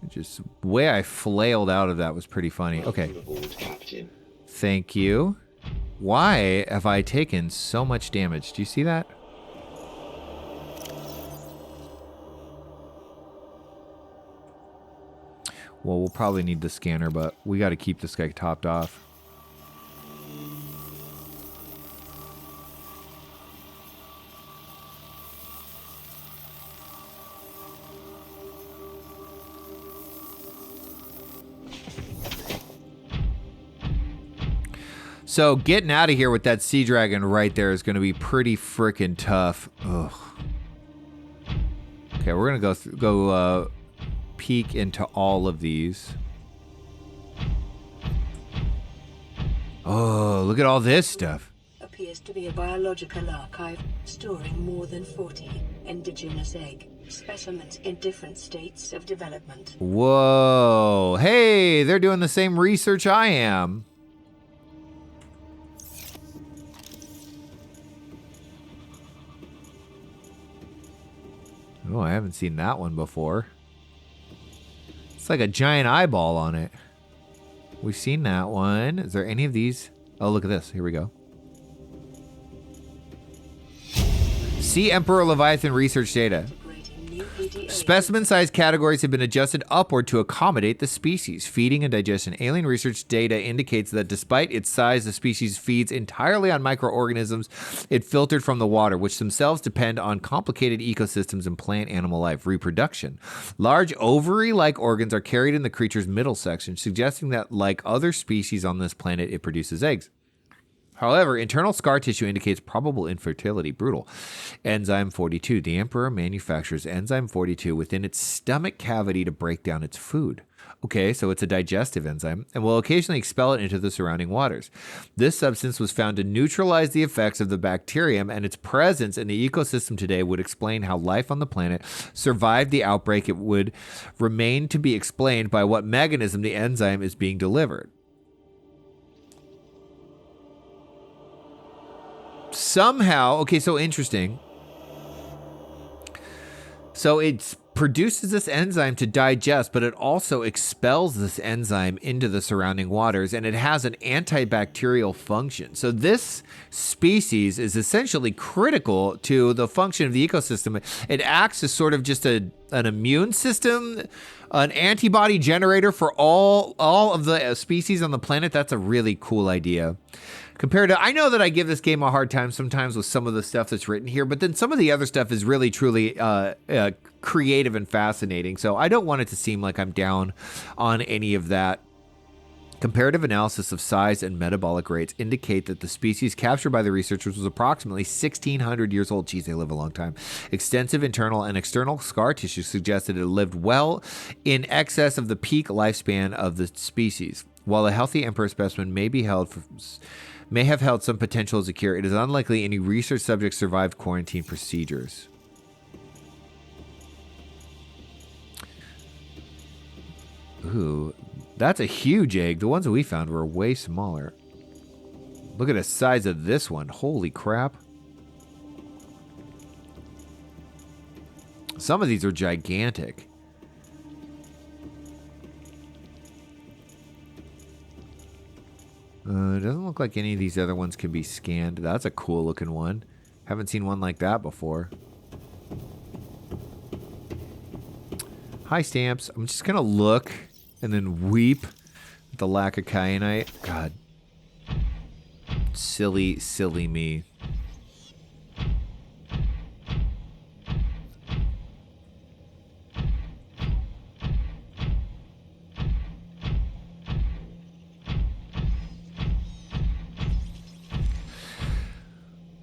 S1: Just the way I flailed out of that was pretty funny. Okay. Thank you. Why have I taken so much damage? Do you see that? Well, we'll probably need the scanner, but we got to keep this guy topped off. So getting out of here with that sea dragon right there is going to be pretty freaking tough. Ugh. Okay, we're going to go peek into all of these. Oh, look at all this stuff.
S2: Appears to be a biological archive storing more than 40 indigenous egg specimens in different states of development.
S1: Whoa. Hey, they're doing the same research I am. Oh, I haven't seen that one before. It's like a giant eyeball on it. We've seen that one. Is there any of these? Oh, look at this. Here we go. See Emperor Leviathan research data.
S2: 88.
S1: Specimen size categories have been adjusted upward to accommodate the species. Feeding and digestion. Alien research data indicates that despite its size, the species feeds entirely on microorganisms it filtered from the water, which themselves depend on complicated ecosystems and plant animal life. Reproduction. Large ovary-like organs are carried in the creature's middle section, suggesting that, like other species on this planet, it produces eggs. However, internal scar tissue indicates probable infertility. Brutal. Enzyme 42. The Emperor manufactures enzyme 42 within its stomach cavity to break down its food. Okay, so it's a digestive enzyme, and will occasionally expel it into the surrounding waters. This substance was found to neutralize the effects of the bacterium, and its presence in the ecosystem today would explain how life on the planet survived the outbreak. It would remain to be explained by what mechanism the enzyme is being delivered. Somehow, okay, so interesting. So it produces this enzyme to digest, but it also expels this enzyme into the surrounding waters, and it has an antibacterial function. So this species is essentially critical to the function of the ecosystem. It acts as sort of just an immune system, an antibody generator for all of the species on the planet. That's a really cool idea. Compared to, I know that I give this game a hard time sometimes with some of the stuff that's written here, but then some of the other stuff is really, truly creative and fascinating. So I don't want it to seem like I'm down on any of that. Comparative analysis of size and metabolic rates indicate that the species captured by the researchers was approximately 1,600 years old. Geez, they live a long time. Extensive internal and external scar tissue suggested it lived well in excess of the peak lifespan of the species. While a healthy emperor specimen may have held some potential as a cure, it is unlikely any research subjects survived quarantine procedures. Ooh, that's a huge egg. The ones that we found were way smaller. Look at the size of this one. Holy crap. Some of these are gigantic. It doesn't look like any of these other ones can be scanned. That's a cool looking one. Haven't seen one like that before. Hi, Stamps. I'm just going to look and then weep at the lack of kyanite. God. Silly, silly me.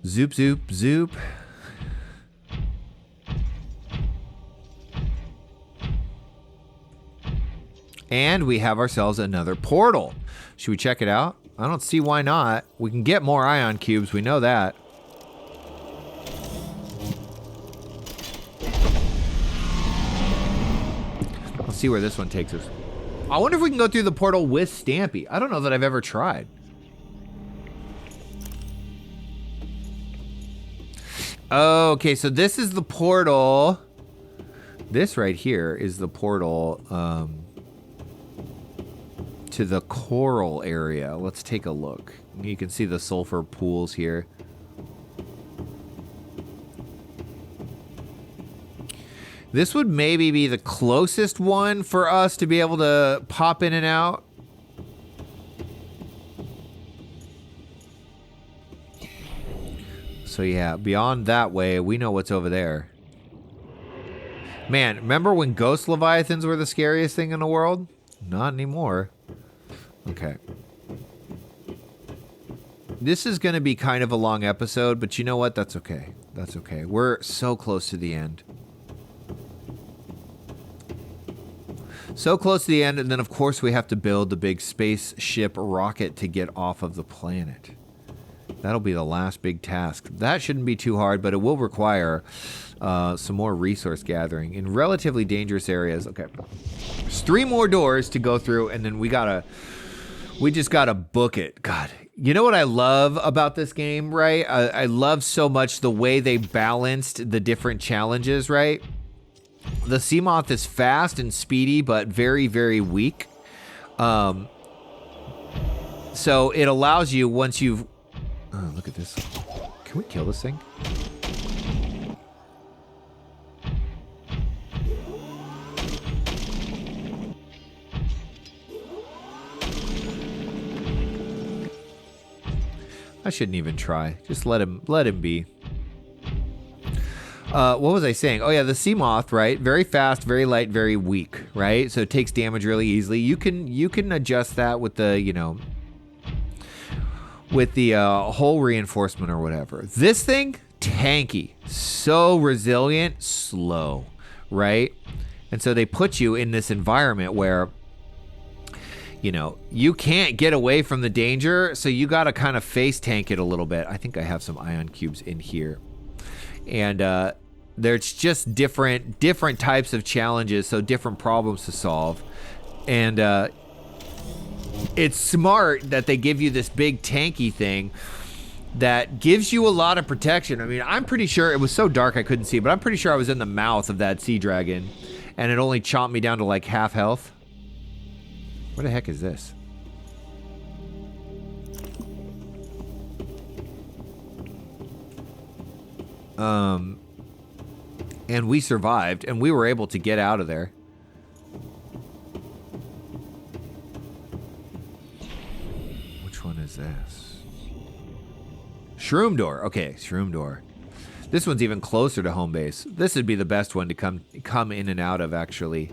S1: Zoop, zoop, zoop. And we have ourselves another portal. Should we check it out? I don't see why not. We can get more ion cubes, we know that. Let's see where this one takes us. I wonder if we can go through the portal with Stampy. I don't know that I've ever tried. Okay, so this is the portal. This right here is the portal to the coral area. Let's take a look. You can see the sulfur pools here. This would maybe be the closest one for us to be able to pop in and out. So yeah, beyond that way, we know what's over there. Man, remember when ghost leviathans were the scariest thing in the world? Not anymore. Okay. This is going to be kind of a long episode, but you know what? That's okay. That's okay. We're so close to the end. So close to the end, and then of course we have to build the big spaceship rocket to get off of the planet. That'll be the last big task. That shouldn't be too hard, but it will require some more resource gathering in relatively dangerous areas. Okay. There's 3 more doors to go through, and then we just gotta book it. God, you know what I love about this game, right? I love so much the way they balanced the different challenges, right? The Seamoth is fast and speedy, but very, very weak. So it allows you, once you've... Oh, look at this. Can we kill this thing? I shouldn't even try. Just let him be. What was I saying? Oh yeah, the sea moth, right? Very fast, very light, very weak, right? So it takes damage really easily. You can adjust that with the, you know, with the hull reinforcement or whatever. This thing, tanky, so resilient, slow, right? And so they put you in this environment where, you know, you can't get away from the danger, so you got to kind of face tank it a little bit. I think I have some ion cubes in here. And there's just different types of challenges, so different problems to solve. And it's smart that they give you this big tanky thing that gives you a lot of protection. I mean, I'm pretty sure it was so dark I couldn't see, but I'm pretty sure I was in the mouth of that sea dragon, and it only chomped me down to like half health. What the heck is this? And we survived, and we were able to get out of there. Which one is this? Shroom door. Okay, shroom door. This one's even closer to home base. This would be the best one to come in and out of, actually.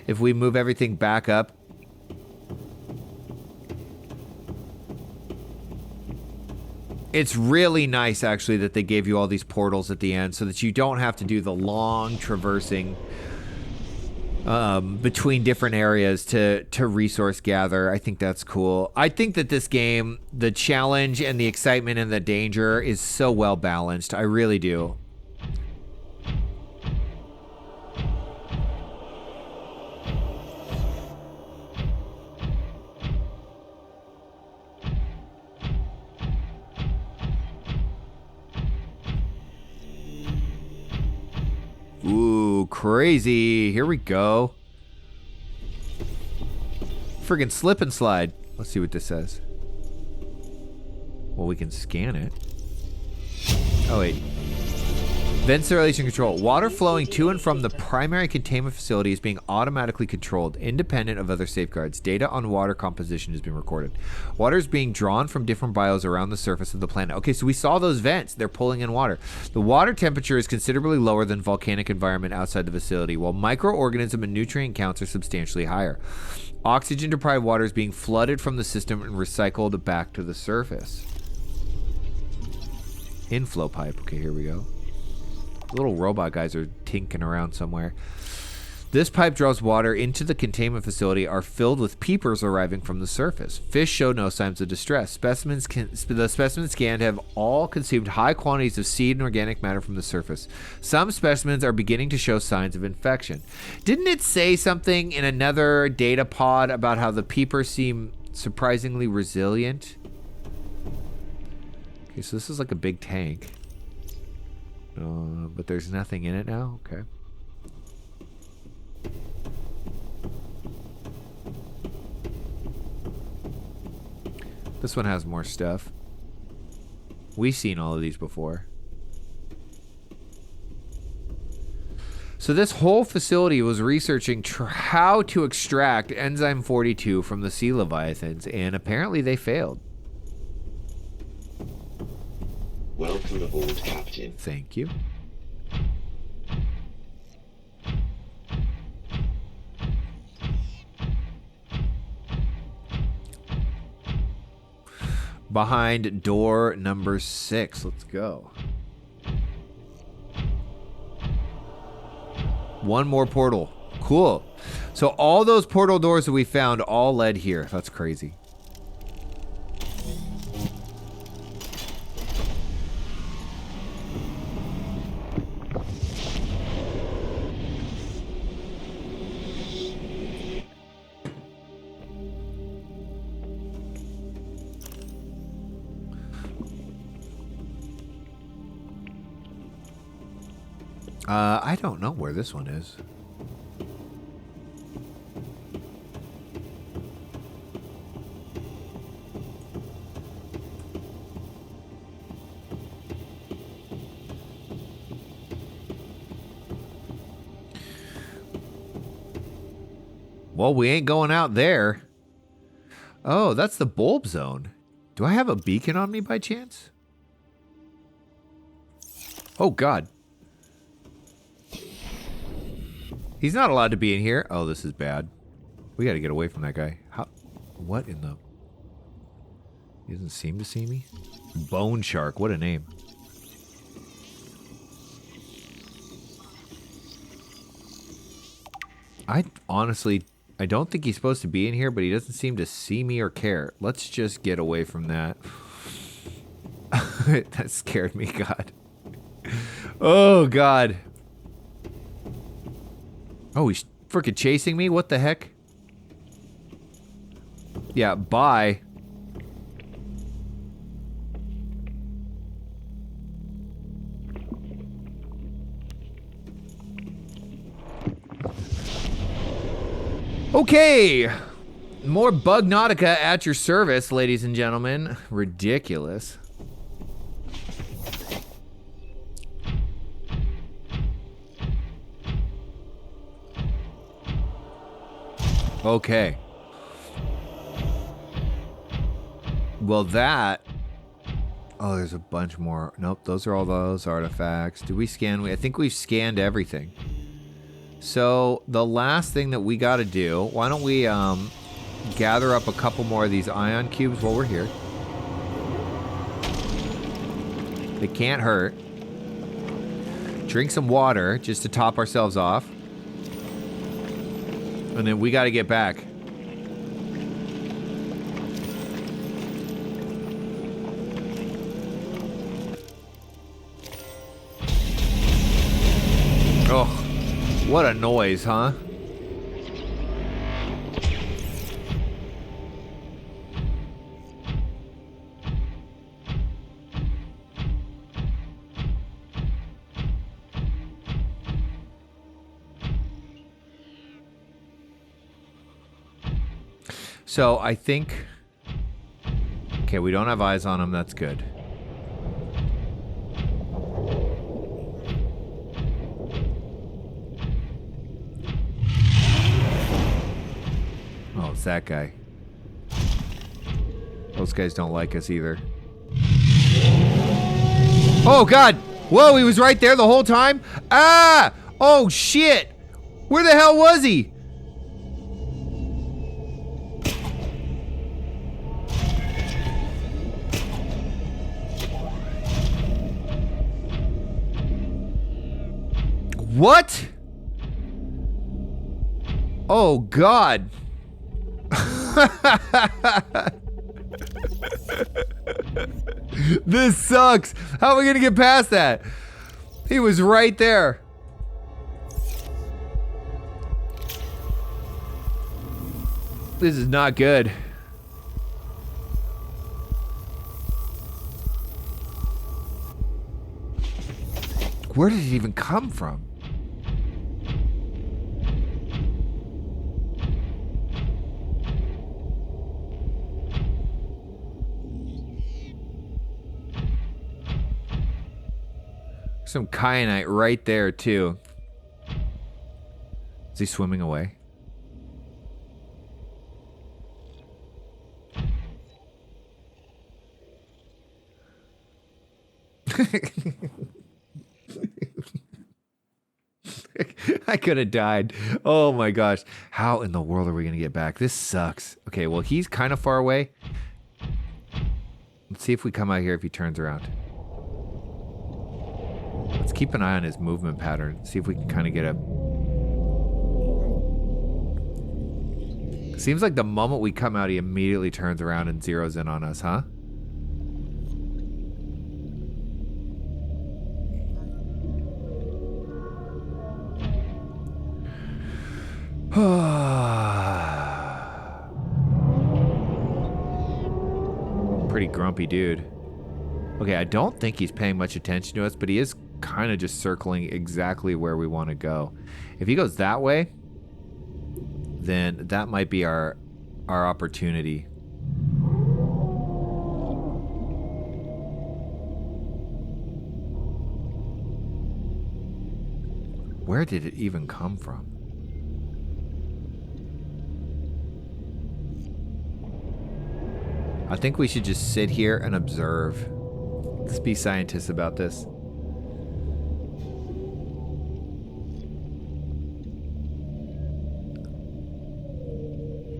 S1: If we move everything back up. It's really nice, actually, that they gave you all these portals at the end so that you don't have to do the long traversing between different areas to resource gather. I think that's cool. I think that this game, the challenge and the excitement and the danger is so well balanced. I really do. Ooh, crazy. Here we go. Friggin' slip and slide. Let's see what this says. Well, we can scan it. Oh, wait. Vent circulation control. Water flowing to and from the primary containment facility is being automatically controlled, independent of other safeguards. Data on water composition has been recorded. Water is being drawn from different bios around the surface of the planet. Okay, so we saw those vents. They're pulling in water. The water temperature is considerably lower than volcanic environment outside the facility, while microorganism and nutrient counts are substantially higher. Oxygen-deprived water is being flooded from the system and recycled back to the surface. Inflow pipe. Okay, here we go. Little robot guys are tinking around somewhere. This pipe draws water into the containment facility are filled with peepers arriving from the surface. Fish show no signs of distress. The specimens scanned have all consumed high quantities of seed and organic matter from the surface. Some specimens are beginning to show signs of infection. Didn't it say something in another data pod about how the peepers seem surprisingly resilient? Okay, so this is like a big tank. But there's nothing in it now? Okay. This one has more stuff. We've seen all of these before. So this whole facility was researching how to extract enzyme 42 from the sea leviathans, and apparently they failed.
S6: Welcome aboard, Captain.
S1: Thank you. Behind door number 6. Let's go. One more portal. Cool. So all those portal doors that we found all led here. That's crazy. I don't know where this one is. Well, we ain't going out there. Oh, that's the bulb zone. Do I have a beacon on me by chance? Oh, God. He's not allowed to be in here. Oh, this is bad. We got to get away from that guy. How? What in the... He doesn't seem to see me. Bone Shark. What a name. I honestly... I don't think he's supposed to be in here, but he doesn't seem to see me or care. Let's just get away from that. That scared me, God. Oh, God. Oh, he's freaking chasing me? What the heck? Yeah, bye. Okay, more Subnautica at your service, ladies and gentlemen. Ridiculous. Okay. Well, that... Oh, there's a bunch more. Nope, those are all those artifacts. Did we scan? I think we've scanned everything. So, the last thing that we gotta do, why don't we gather up a couple more of these ion cubes while we're here. They can't hurt. Drink some water just to top ourselves off. And then we gotta get back. Oh. What a noise, huh? So, I think... Okay, we don't have eyes on him. That's good. Oh, it's that guy. Those guys don't like us either. Oh, God! Whoa, he was right there the whole time? Ah! Oh, shit! Where the hell was he? What? Oh, God. This sucks. How are we gonna get past that? He was right there. This is not good. Where did it even come from? Some kyanite right there, too. Is he swimming away? I could have died. Oh my gosh. How in the world are we going to get back? This sucks. Okay, well, he's kind of far away. Let's see if we come out here if he turns around. Let's keep an eye on his movement pattern. See if we can kind of get a... Seems like the moment we come out, he immediately turns around and zeroes in on us, huh? Pretty grumpy dude. Okay, I don't think he's paying much attention to us, but he is kind of just circling exactly where we want to go. If he goes that way, then that might be our opportunity. Where did it even come from? I think we should just sit here and observe. Let's be scientists about this.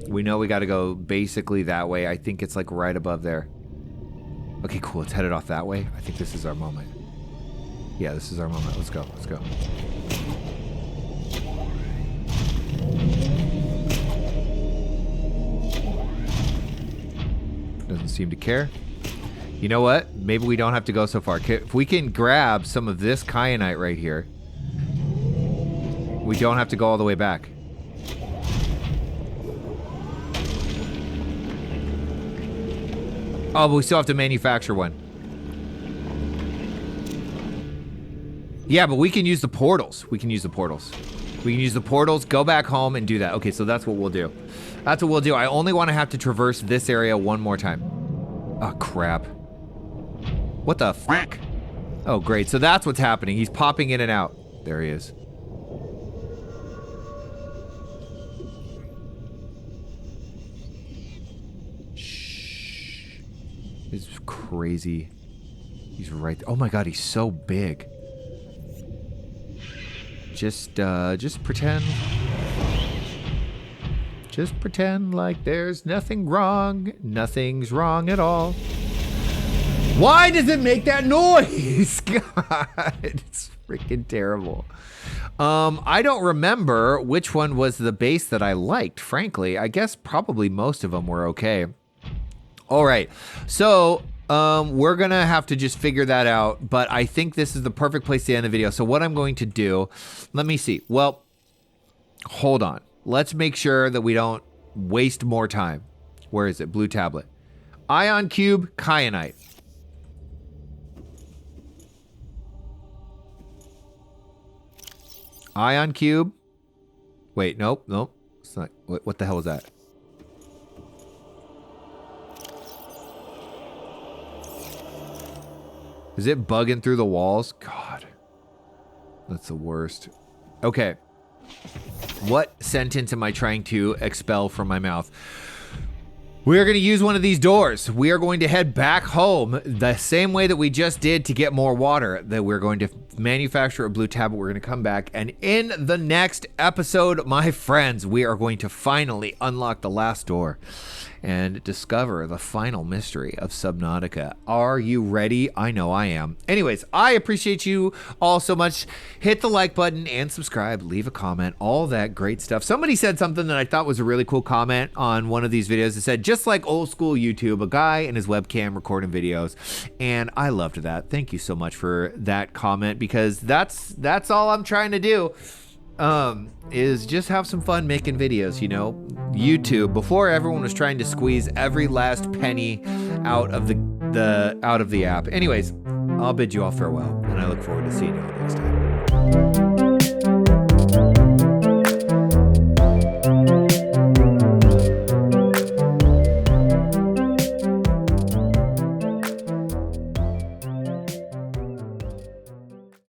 S1: We know we got to go basically that way. I think it's like right above there. Okay, cool. Let's head it off that way. I think this is our moment. Yeah, this is our moment. Let's go. Let's go. Doesn't seem to care. You know what? Maybe we don't have to go so far. If we can grab some of this kyanite right here, we don't have to go all the way back. Oh, but we still have to manufacture one. Yeah, but we can use the portals. We can use the portals. We can use the portals, go back home, and do that. Okay, so that's what we'll do. That's what we'll do. I only want to have to traverse this area one more time. Oh, crap. What the fuck? Oh, great. So that's what's happening. He's popping in and out. There he is. Shh. It's crazy. He's right there. Oh my god, he's so big. Just pretend. Just pretend like there's nothing wrong. Nothing's wrong at all. Why does it make that noise? God, it's freaking terrible. I don't remember which one was the base that I liked, frankly. I guess probably most of them were okay. All right, so we're gonna have to just figure that out, but I think this is the perfect place to end the video. So what I'm going to do, let me see. Well, hold on. Let's make sure that we don't waste more time. Where is it? Blue tablet. Ion cube, kyanite. Ion cube. Wait, nope. It's not. What the hell was that? Is it bugging through the walls? God. That's the worst. Okay. What sentence am I trying to expel from my mouth? We are going to use one of these doors. We are going to head back home the same way that we just did to get more water. That we're going to manufacture a blue tablet. We're going to come back. And in the next episode, my friends, we are going to finally unlock the last door and discover the final mystery of Subnautica. Are you ready? I know I am. Anyways, I appreciate you all so much. Hit the like button and subscribe. Leave a comment. All that great stuff. Somebody said something that I thought was a really cool comment on one of these videos. It said, just like old school YouTube, a guy and his webcam recording videos. And I loved that. Thank you so much for that comment, because that's all I'm trying to do. Is just have some fun making videos, you know. YouTube, before everyone was trying to squeeze every last penny out of the app. Anyways, I'll bid you all farewell, and I look forward to seeing you all next time.